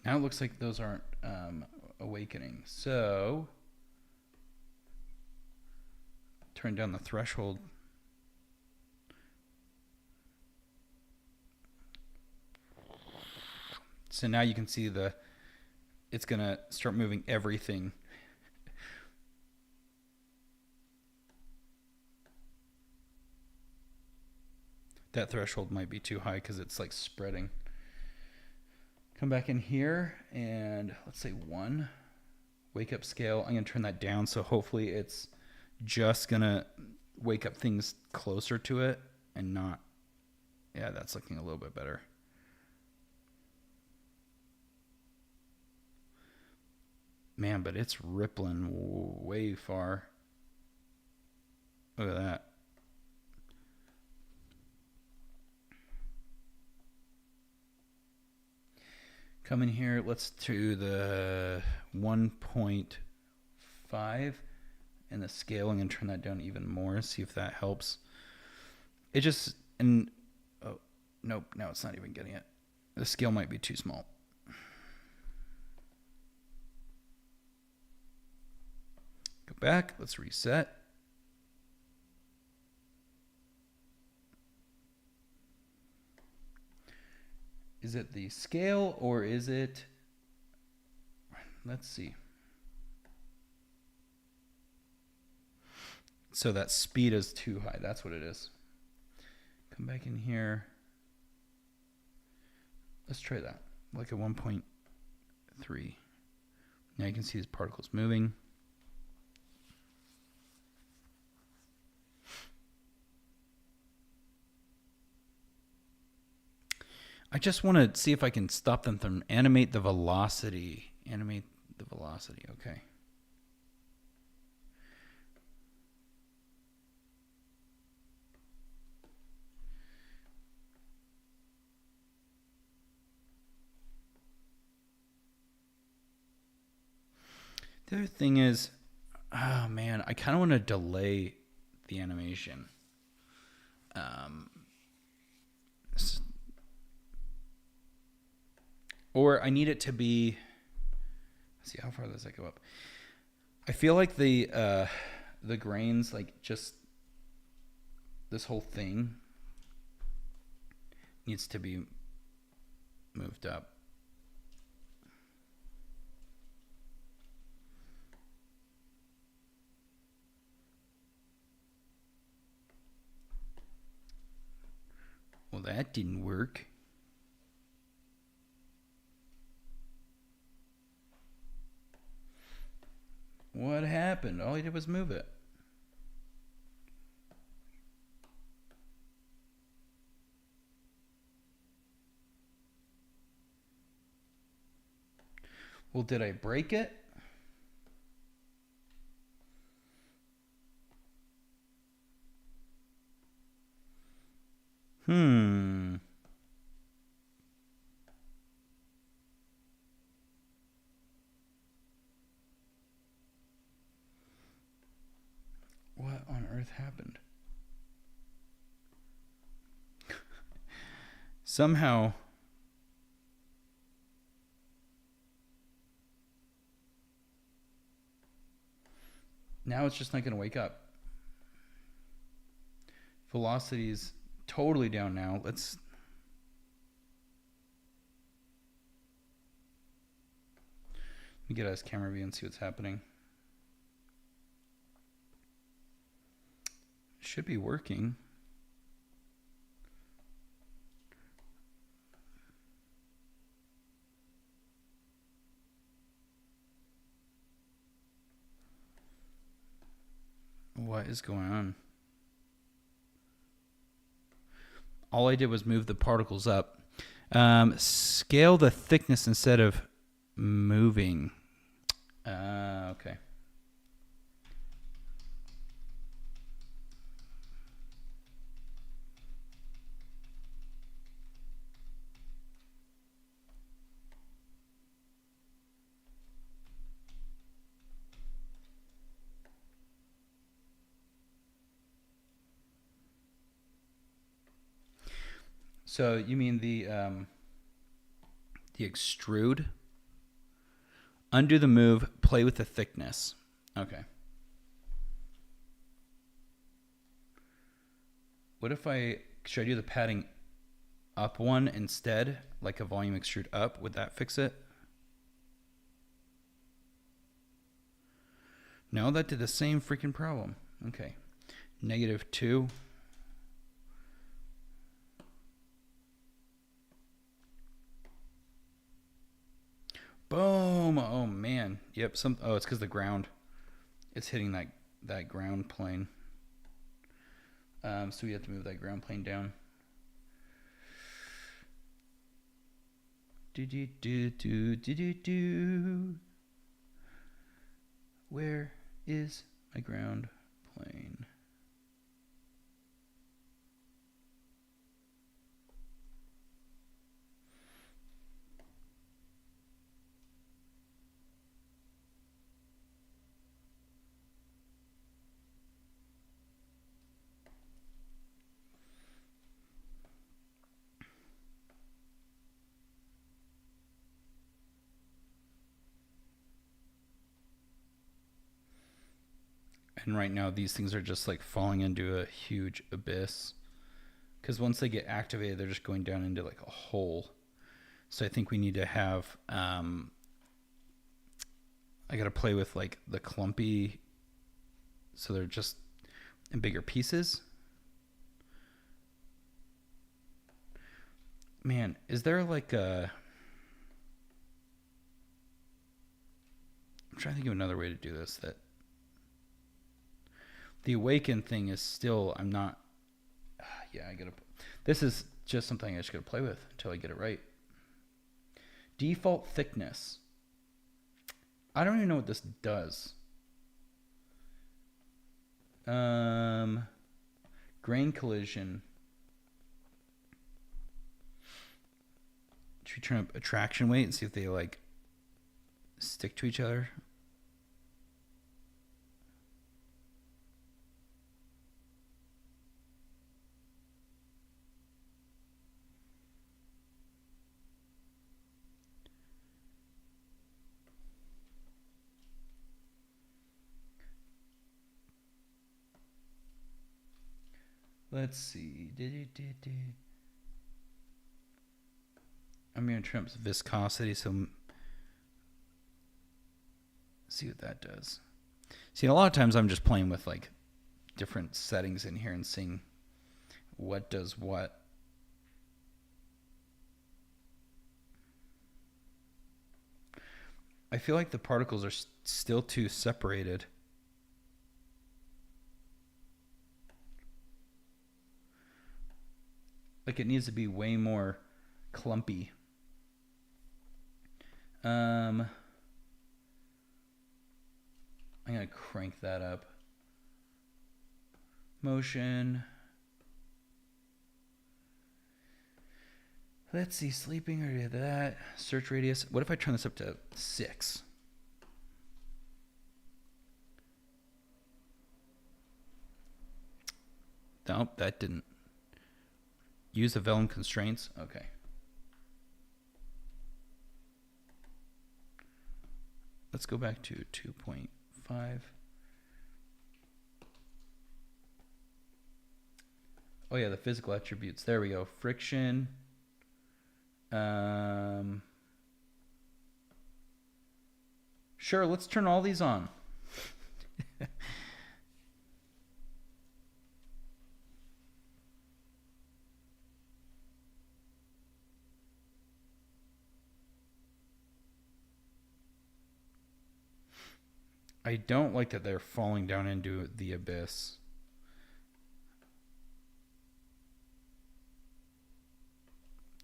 Now it looks like those aren't awakening. So turn down the threshold. So now you can see it's going to start moving everything. That threshold might be too high because it's like spreading. Come back in here and let's say 1. Wake up scale. I'm going to turn that down, so hopefully it's just going to wake up things closer to it and not. Yeah, that's looking a little bit better. Man, but it's rippling way far. Look at that. Come in here, let's do the 1.5 and the scaling and turn that down even more. See if that helps. It just, and oh, nope, now it's not even getting it. The scale might be too small. Go back, let's reset. Is it the scale or is it, let's see. So that speed is too high. That's what it is. Come back in here. Let's try that. Like a 1.3. Now you can see these particles moving. I just want to see if I can stop them from animate the velocity. Animate the velocity. Okay. The other thing is, oh man, I kind of want to delay the animation. Or I need it to be, let's see, how far does that go up? I feel like the grains, like just this whole thing needs to be moved up. Well, that didn't work. What happened? All he did was move it. Well, did I break it? What on earth happened? Somehow now it's just not going to wake up. Velocity's totally down now. Let me get us camera view and see what's happening. Should be working. What is going on? All I did was move the particles up. Scale the thickness instead of moving. Okay. So you mean the extrude? Undo the move, play with the thickness. Okay. What if should I do the padding up one instead, like a volume extrude up, would that fix it? No, that did the same freaking problem. Okay. -2. Boom. Oh man. Yep. Oh, it's because the ground. It's hitting that ground plane. So we have to move that ground plane down. Where is my ground plane? And right now these things are just like falling into a huge abyss, because once they get activated, they're just going down into like a hole. So I think we need to have, I got to play with like the clumpy, so they're just in bigger pieces. Man, is there like a, I'm trying to think of another way to do this that the awaken thing is still, I'm not, yeah, this is just something I just gotta play with until I get it right. Default thickness. I don't even know what this does. Grain collision. Should we turn up attraction weight and see if they like stick to each other? Let's see. I'm going to turn up viscosity, so see what that does. See, a lot of times I'm just playing with like different settings in here and seeing what does what. I feel like the particles are still too separated. Like it needs to be way more clumpy. I'm going to crank that up. Motion. Let's see, sleeping, already had that. Search radius. What if I turn this up to 6? Nope, that didn't. Use the Vellum constraints. Okay. Let's go back to 2.5. Oh yeah, the physical attributes. There we go. Friction. Sure, let's turn all these on. I don't like that they're falling down into the abyss.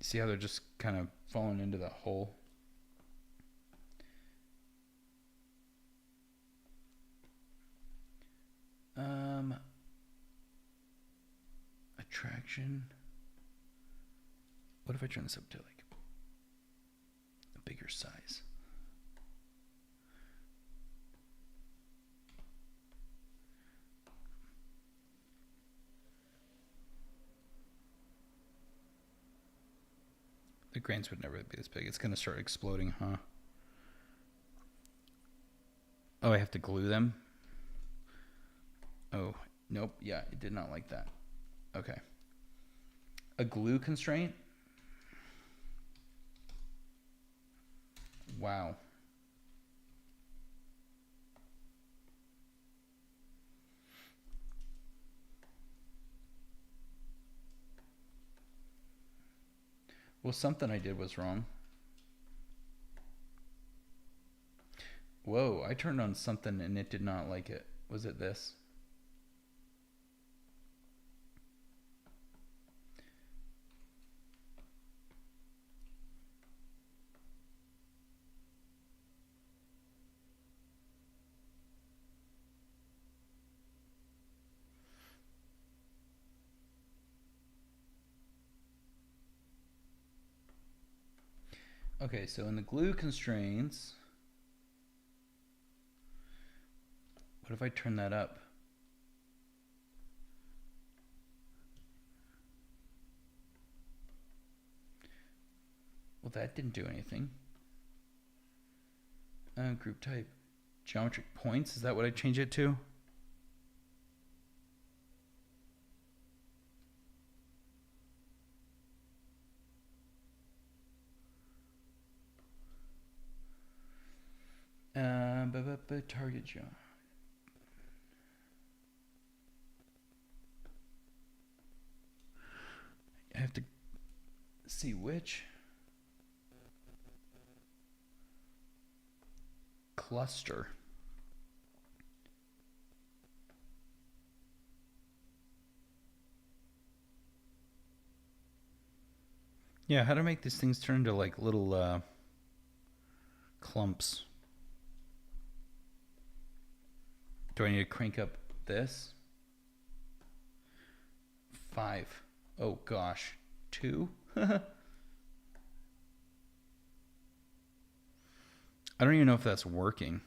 See how they're just kind of falling into that hole? Attraction. What if I turn this up to like a bigger size? The grains would never be this big. It's going to start exploding, huh? Oh, I have to glue them? Oh, nope. Yeah, it did not like that. Okay. A glue constraint? Wow. Well, something I did was wrong. Whoa, I turned on something and it did not like it. Was it this? Okay, so in the glue constraints, what if I turn that up? Well, that didn't do anything. Group type, geometric points, is that what I change it to? Target geometry. I have to see which cluster. Yeah, how to make these things turn into like little clumps. Do I need to crank up this? 5. Oh gosh. 2? I don't even know if that's working.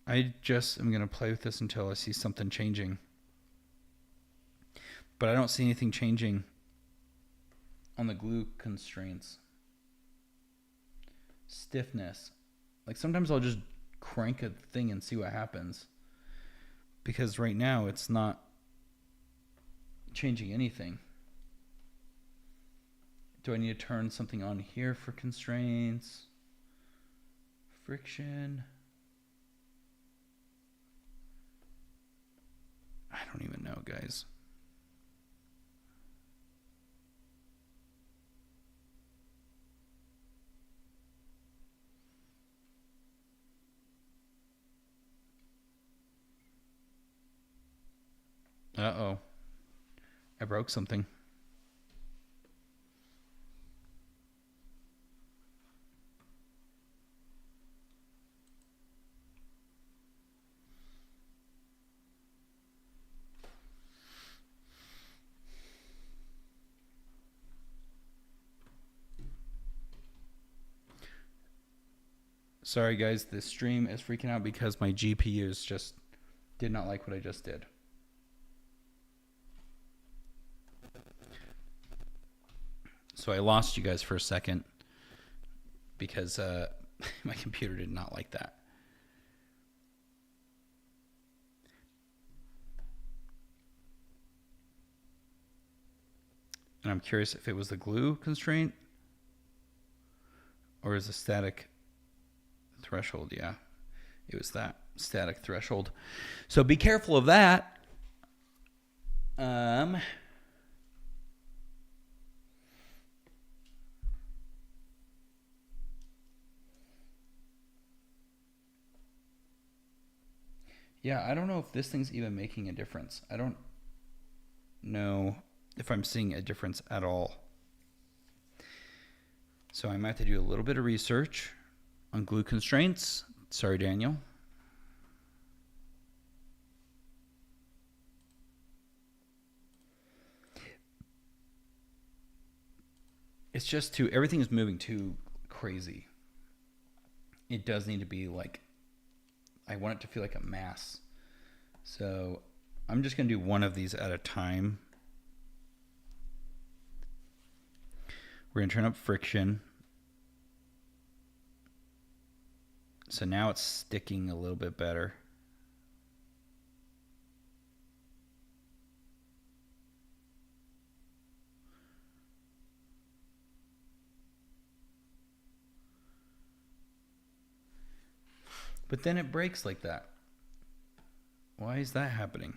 I just am going to play with this until I see something changing. But I don't see anything changing on the glue constraints. Stiffness. Like sometimes I'll just crank a thing and see what happens. Because right now it's not changing anything. Do I need to turn something on here for constraints? Friction. I don't even know, guys. Uh-oh. I broke something. Sorry guys, this stream is freaking out because my GPUs just did not like what I just did. So I lost you guys for a second because my computer did not like that. And I'm curious if it was the glue constraint or is a static threshold. Yeah, it was that static threshold. So be careful of that. Yeah, I don't know if this thing's even making a difference. I don't know if I'm seeing a difference at all. So I might have to do a little bit of research on glue constraints. Sorry, Daniel. It's just everything is moving too crazy. It does need to be like, I want it to feel like a mass. So I'm just going to do one of these at a time. We're going to turn up friction. So now it's sticking a little bit better. But then it breaks like that. Why is that happening?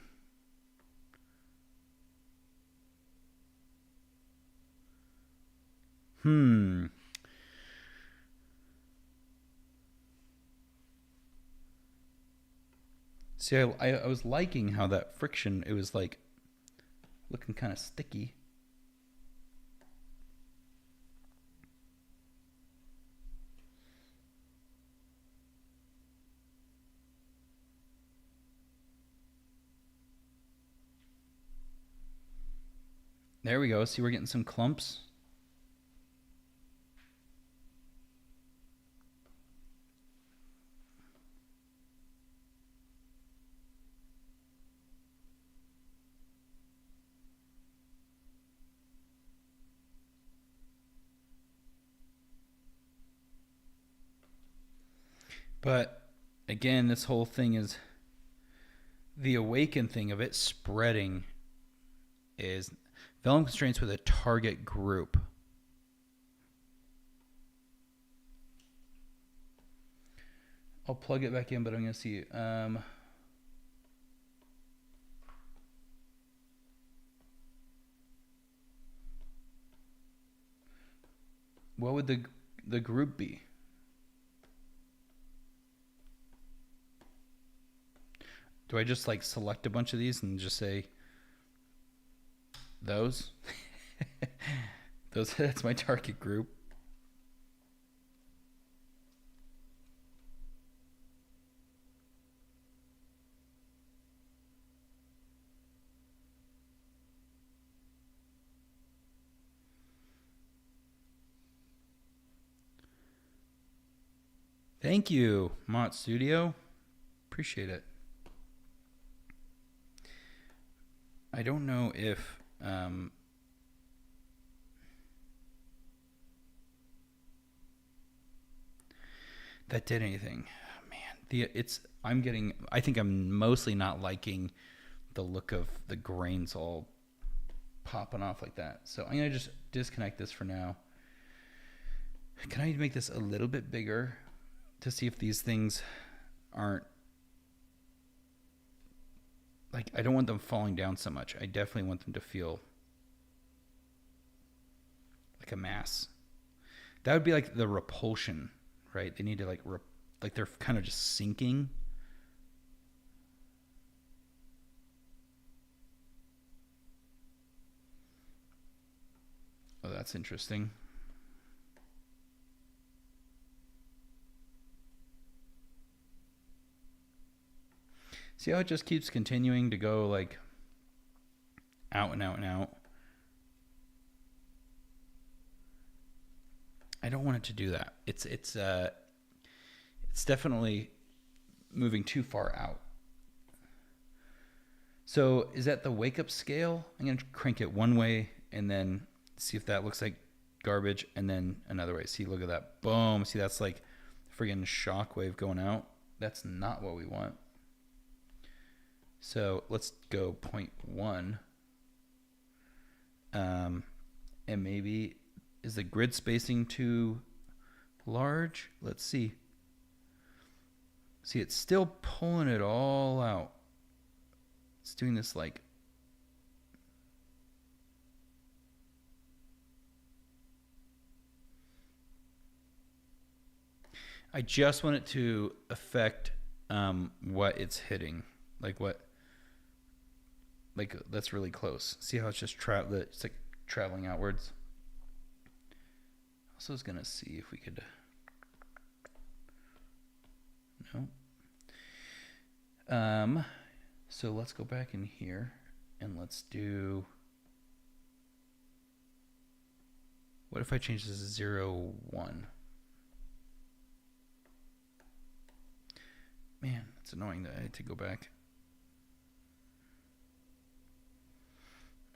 See, I was liking how that friction, it was like looking kind of sticky. There we go. See, we're getting some clumps. But again, this whole thing is the awaken thing of it spreading is Vellum constraints with a target group. I'll plug it back in, but I'm going to see. What would the group be? Do I just like select a bunch of these and just say those? That's my target group. Thank you, Mott Studio. Appreciate it. I don't know if that did anything. Man, I think I'm mostly not liking the look of the grains all popping off like that. So I'm gonna just disconnect this for now. Can I make this a little bit bigger to see if these things aren't like, I don't want them falling down so much. I definitely want them to feel like a mass. That would be like the repulsion, right? They need to like they're kind of just sinking. Oh, that's interesting. See how it just keeps continuing to go like out and out and out? I don't want it to do that. It's definitely moving too far out. So is that the wake up scale? I'm going to crank it one way and then see if that looks like garbage, and then another way. See, look at that. Boom. See, that's like friggin' shockwave going out. That's not what we want. So let's go 0.1. And maybe, is the grid spacing too large? Let's see. See, it's still pulling it all out. It's doing this like, I just want it to affect what it's hitting. Like what, like that's really close. See how it's just it's like traveling outwards. Also was gonna see if we could, no. So let's go back in here and let's do, what if I change this to 0, 1? Man, it's annoying that I had to go back.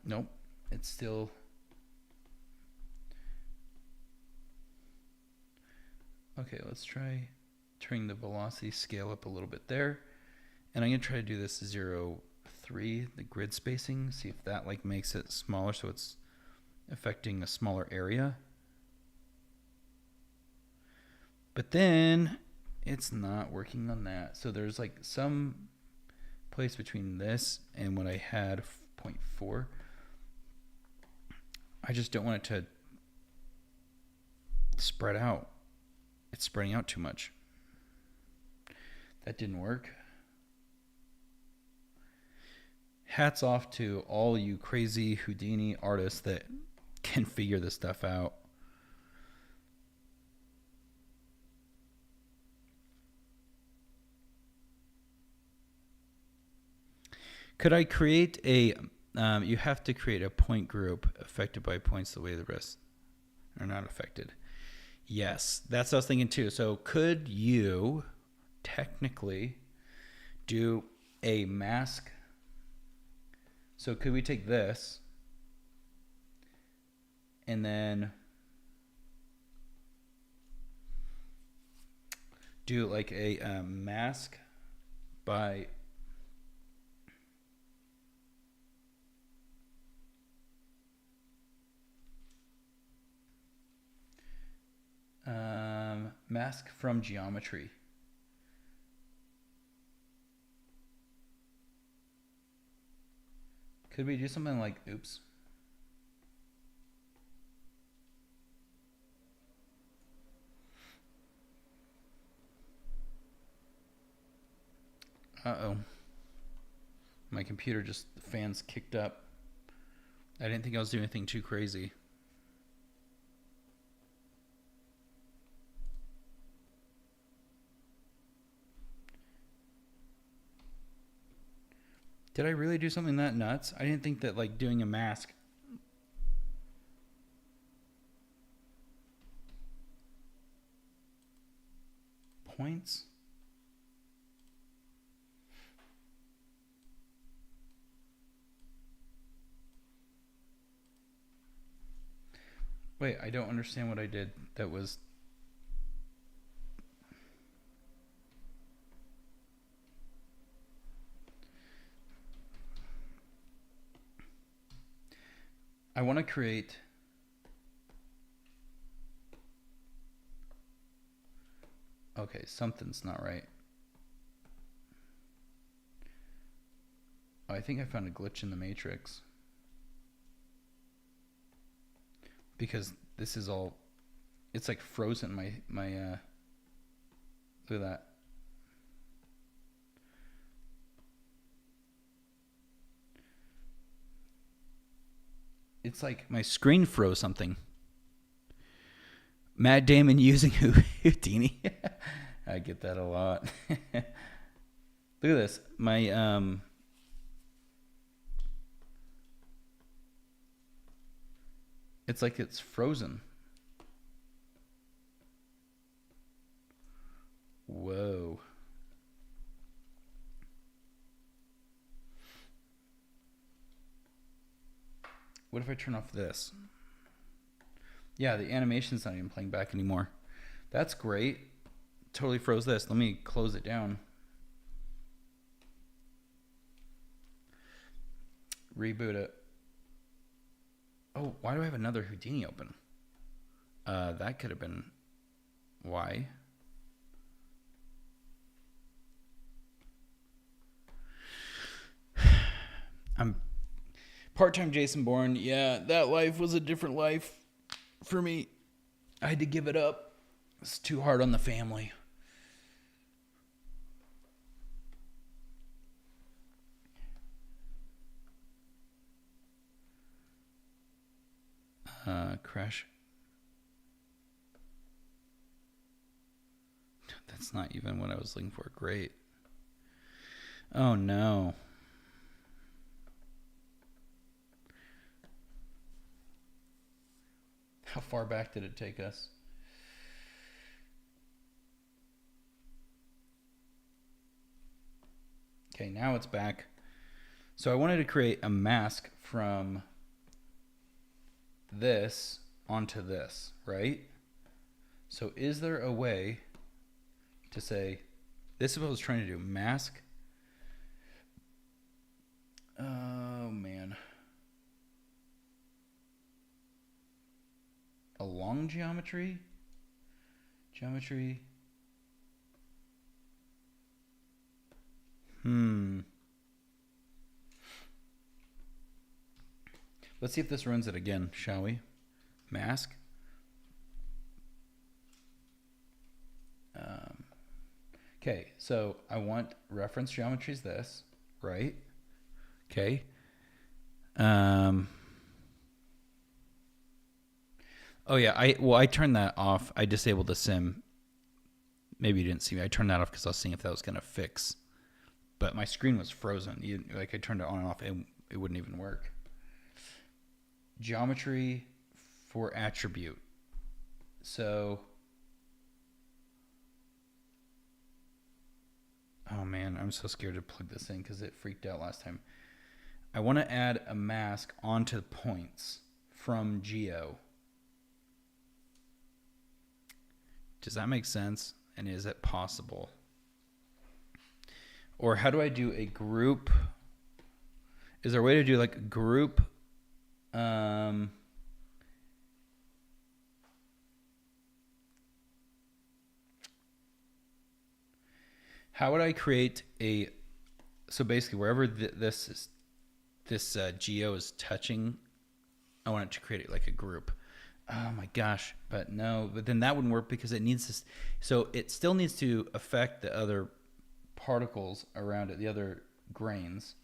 Nope, it's still. Okay, let's try turning the velocity scale up a little bit there. And I'm going to try to do this 0, 3, the grid spacing, see if that like makes it smaller so it's affecting a smaller area. But then it's not working on that. So there's like some place between this and what I had 0.4. I just don't want it to spread out. It's spreading out too much. That didn't work. Hats off to all you crazy Houdini artists that can figure this stuff out. Could I create a, you have to create a point group affected by points the way the rest are not affected. Yes, that's what I was thinking too. So could you technically do a mask? So could we take this and then do like a mask by mask from geometry? Could we do something like, oops. Uh-oh. My computer just, the fans kicked up. I didn't think I was doing anything too crazy. Did I really do something that nuts? I didn't think that like doing a mask. Points? Wait, I don't understand what I did. That was... I want to create okay, something's not right. Oh, I think I found a glitch in the matrix because this is all, it's like frozen my look at that. It's like my screen froze something. Matt Damon using Houdini. I get that a lot. Look at this. My it's like it's frozen. Whoa. What if I turn off this? Yeah, the animation's not even playing back anymore. That's great. Totally froze this. Let me close it down. Reboot it. Oh, why do I have another Houdini open? That could have been why. I'm part-time Jason Bourne. Yeah, that life was a different life for me. I had to give it up. It's too hard on the family. Crash. That's not even what I was looking for. Great. Oh no. How far back did it take us? Okay, now it's back. So I wanted to create a mask from this onto this, right? So is there a way to say, this is what I was trying to do. Mask. Oh, man. Along geometry? Geometry. Let's see if this runs it again, shall we? Mask. Okay, so I want reference geometry is this, right? Okay. Oh yeah, I turned that off. I disabled the sim. Maybe you didn't see me. I turned that off because I was seeing if that was gonna fix. But my screen was frozen. Like I turned it on and off, and it wouldn't even work. Geometry for attribute. So, oh man, I'm so scared to plug this in because it freaked out last time. I want to add a mask onto points from geo. Does that make sense? And is it possible? Or how do I do a group? Is there a way to do like a group? How would I create a? So basically, wherever this geo is touching, I want it to create like a group. Oh my gosh, but no, but then that wouldn't work because it needs to. So it still needs to affect the other particles around it, the other grains.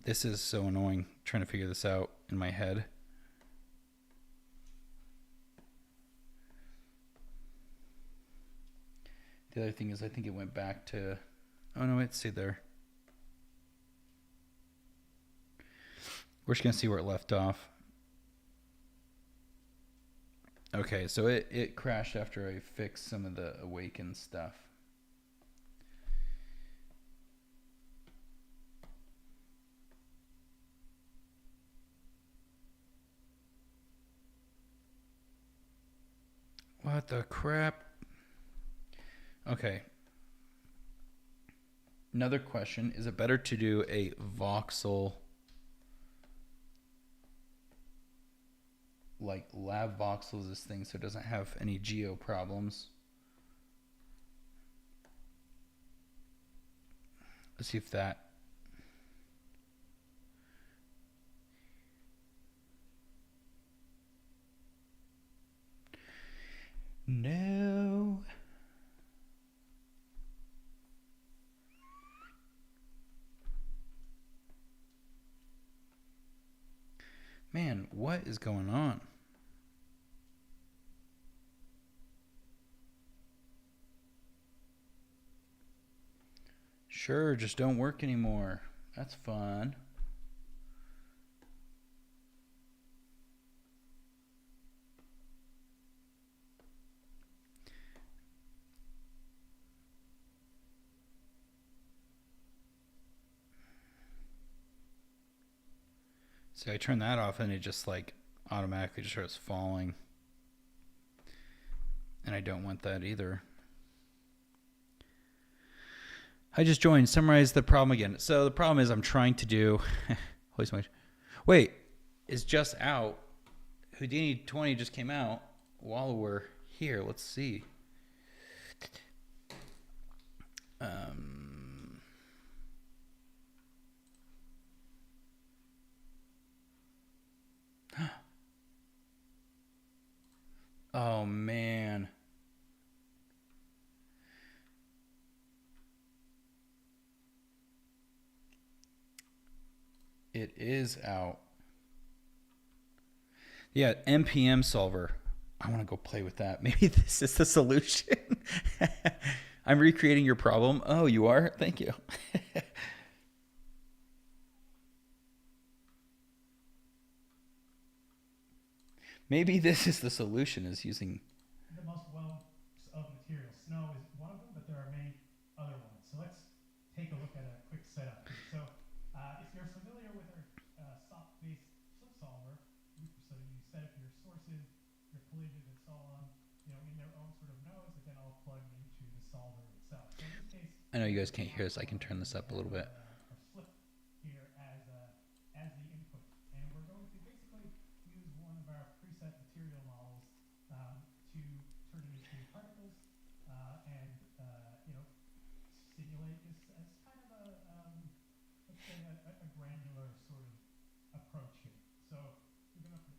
This is so annoying trying to figure this out in my head. The other thing is I think it went back to, oh no, it stayed there. We're just going to see where it left off. Okay, so it crashed after I fixed some of the awakened stuff. What the crap? Okay. Another question, is it better to do a voxel, like lab voxels, this thing, so it doesn't have any geo problems? Let's see if that. No. Man, what is going on? Sure, just don't work anymore. That's fun. See, I turn that off and it just like automatically just starts falling. And I don't want that either. I just joined. Summarize the problem again. So the problem is I'm trying to do... Holy smokes. Wait, it's just out. Houdini 20 just came out while we're here. Let's see. Oh, man. It is out. Yeah, NPM solver. I want to go play with that. Maybe this is the solution. I'm recreating your problem. Oh, you are? Thank you. Maybe this is the solution, is using... The most well of materials. Snow is one of them, but there are many other ones. So let's take a look at a quick setup here. So if you're familiar with our soft-based flip solver, so you set up your sources, your collisions, and so on, in their own sort of nodes that then all plug into the solver I know you guys can't hear this. I can turn this up a little bit. Our slip here as the input, and we're going to basically use one of our preset material models to turn it into particles and simulate this as kind of a let's say a granular sort of approach here. So we're going to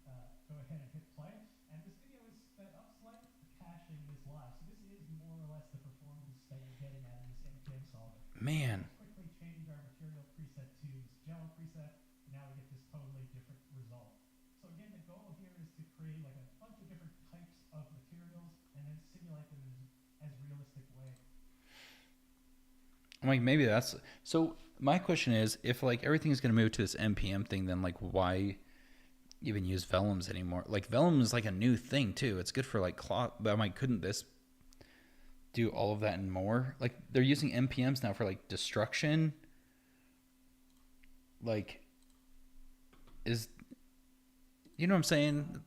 go ahead and hit play, and this video is sped up slightly for caching this live. So this is more or less the performance that you're getting out of this NPM solver. Man. Quickly change our material preset to this jello preset. Now we get this totally different result. So again, the goal here is to create like a bunch of different types of materials and then simulate them in as realistic way. I'm like, maybe that's so. My question is, if like everything's gonna move to this NPM thing, then like why even use Vellums anymore? Like Vellum is like a new thing too. It's good for like cloth, but I'm like, couldn't this do all of that and more? Like they're using NPMs now for like destruction. Like, is you know what I'm saying?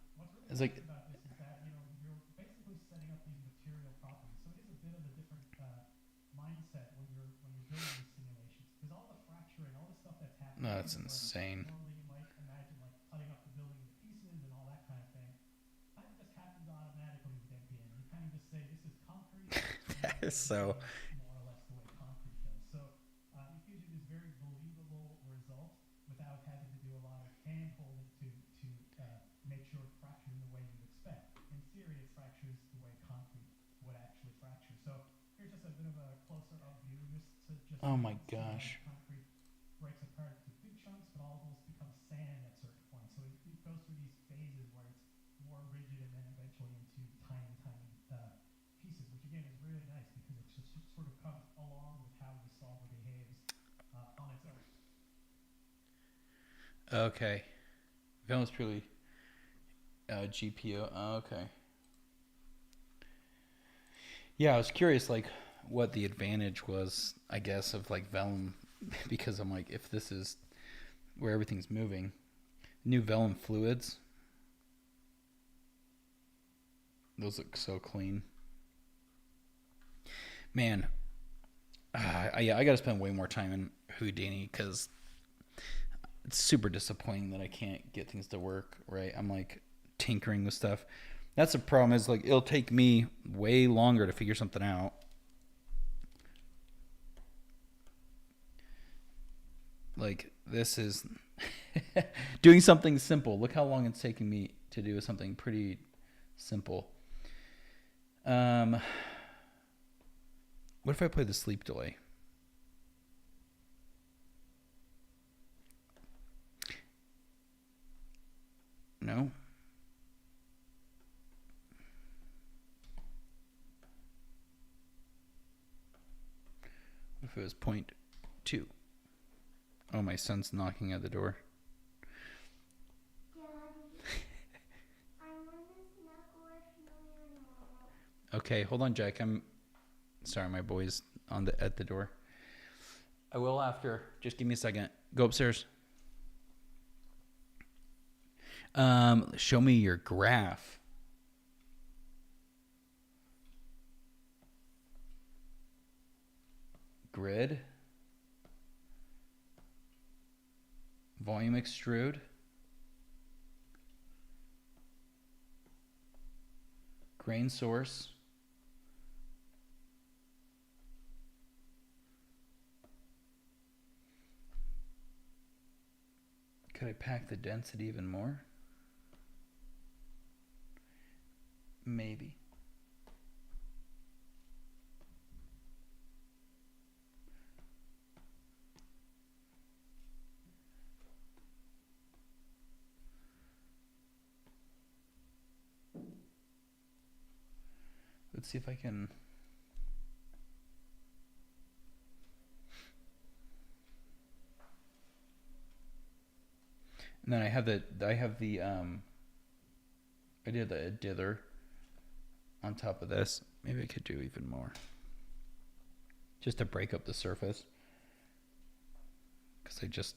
What's It's really like nice about this is that you're basically setting up these material properties. So it is a bit of a different mindset when you're building these simulations, because all the fracturing, all the stuff that's happening. no, that's insane. Normally you might imagine like cutting up the building into pieces and all that kind of thing. Kind of just happens automatically with NPM. You kind of just say this is concrete. That is so. More or less the way concrete does. So it gives you this very believable result without having to do a lot of hand holding to make sure it fractures in the way you expect. In theory, it fractures the way concrete would actually fracture. So here's just a bit of a closer up view. Oh my gosh. Concrete breaks apart into big chunks, but all of those become sand at certain points. So it goes through these phases where it's more rigid and then eventually into tiny pieces, which again is really nice because it just sort of comes along with how the solver behaves on its own. Okay, Vellum's purely GPU. Okay. Yeah, I was curious, like, what the advantage was, I guess, of like Vellum, because I'm like, if this is where everything's moving, new Vellum fluids, those look so clean. Man, I got to spend way more time in Houdini because it's super disappointing that I can't get things to work right. I'm like tinkering with stuff. That's the problem, is like it'll take me way longer to figure something out. Like this is doing something simple. Look how long it's taking me to do something pretty simple. What if I play the sleep delay? No. What if it was 0.2? Oh, my son's knocking at the door. Okay, hold on, Jack. I'm sorry, my boy's at the door. I will after. Just give me a second. Go upstairs. Show me your graph. Grid. Volume extrude. Grain source. Could I pack the density even more? Maybe. Let's see if I can. And then I did the dither on top of this. Maybe I could do even more, just to break up the surface, because I just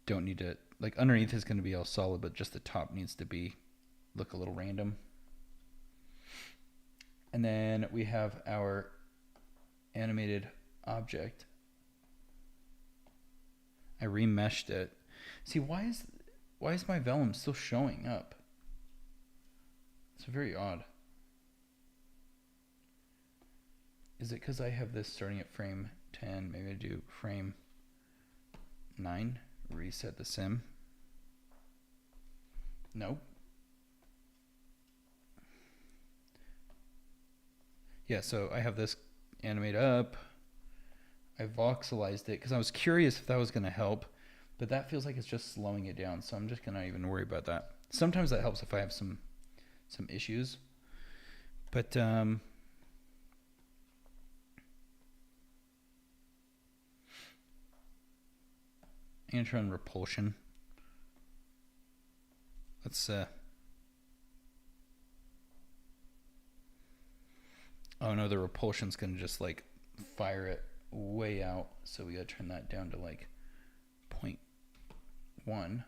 don't need to, like, underneath is going to be all solid, but just the top needs to look a little random. And then we have our animated object. I remeshed it. See, why is my Vellum still showing up? It's very odd. Is it because I have this starting at frame 10? Maybe I do frame 9. Reset the sim. Nope. Yeah, so I have this animate up. I voxelized it because I was curious if that was going to help, but that feels like it's just slowing it down, so I'm just going to even worry about that. Sometimes that helps if I have some issues, but I'm going to try on repulsion. Let's oh no, the repulsion's going to just like fire it way out, so we got to turn that down to like 0.1.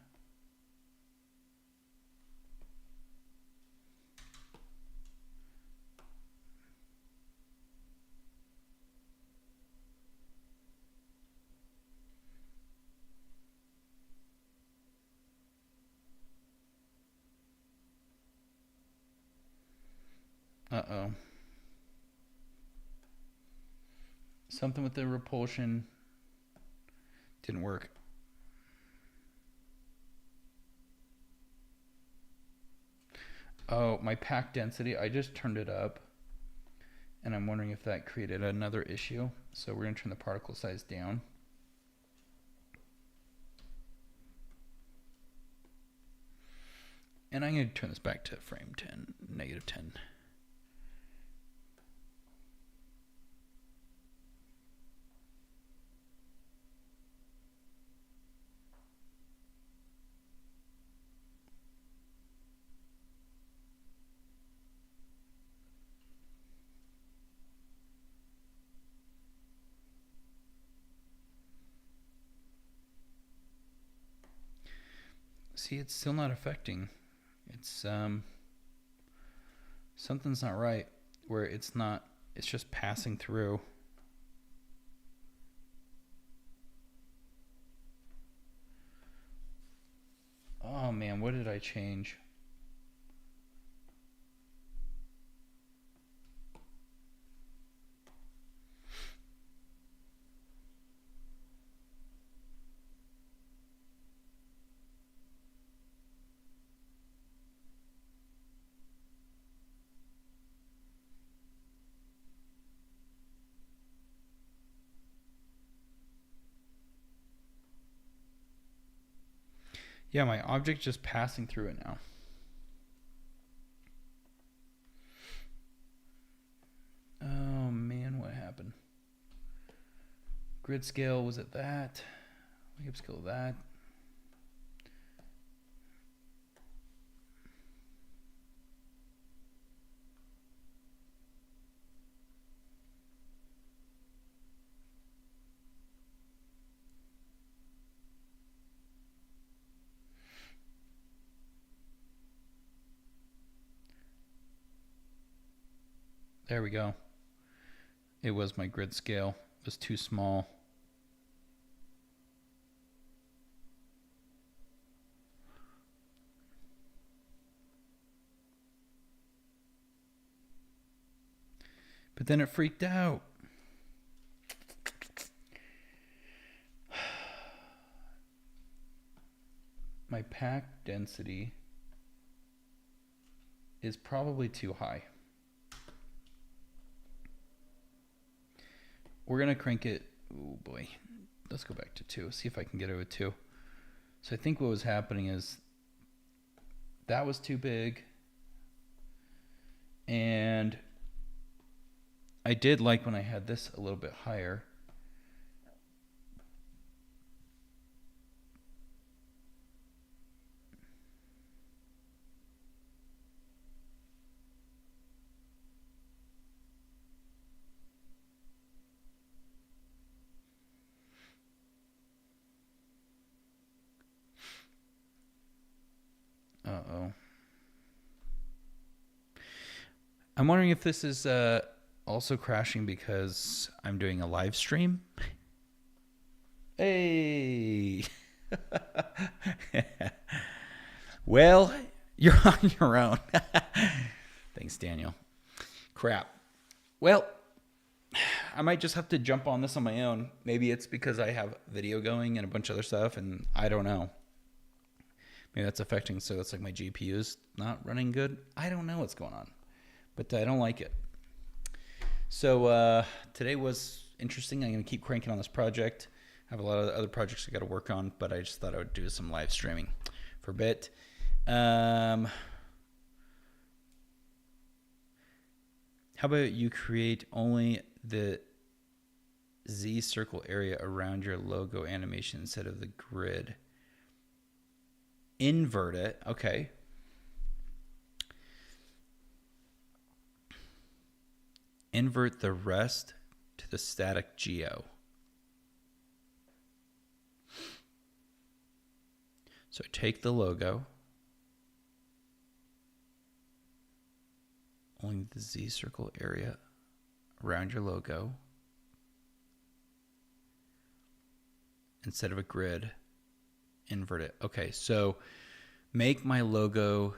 Uh-oh. Something with the repulsion didn't work. Oh, my pack density, I just turned it up, and I'm wondering if that created another issue. So we're going to turn the particle size down. And I'm going to turn this back to frame 10, negative 10. See, it's still not affecting. It's something's not right where it's just passing through. Oh man, what did I change? Yeah, my object's just passing through it now. Oh man, what happened? Grid scale, was it that? Wave scale, that. There we go. It was my grid scale. It was too small. But then it freaked out. My pack density is probably too high. We're going to crank it. Oh boy. Let's go back to 2. See if I can get it with 2. So I think what was happening is that was too big. And I did like when I had this a little bit higher. Uh-oh. I'm wondering if this is also crashing because I'm doing a live stream. Hey. Well, you're on your own. Thanks, Daniel. Crap. Well, I might just have to jump on this on my own. Maybe it's because I have video going and a bunch of other stuff, and I don't know. Maybe that's affecting, so it's like my GPU's not running good. I don't know what's going on, but I don't like it. So today was interesting. I'm going to keep cranking on this project. I have a lot of other projects I got to work on, but I just thought I would do some live streaming for a bit. How about you create only the Z circle area around your logo animation instead of the grid? Invert it. Okay. Invert the rest to the static geo. So take the logo, only the Z circle area around your logo, instead of a grid, invert it. Okay, so make my logo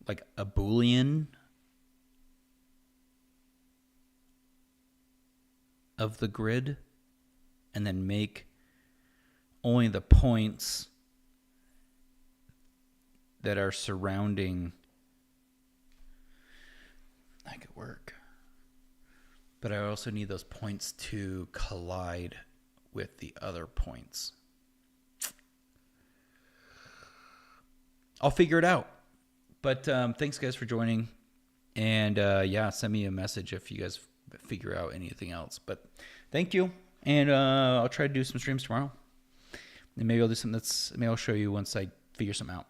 like a Boolean of the grid, and then make only the points that are surrounding. That could work. But I also need those points to collide with the other points. I'll figure it out. But thanks, guys, for joining. And yeah, send me a message if you guys figure out anything else. But thank you. And I'll try to do some streams tomorrow. And maybe I'll do something maybe I'll show you once I figure something out.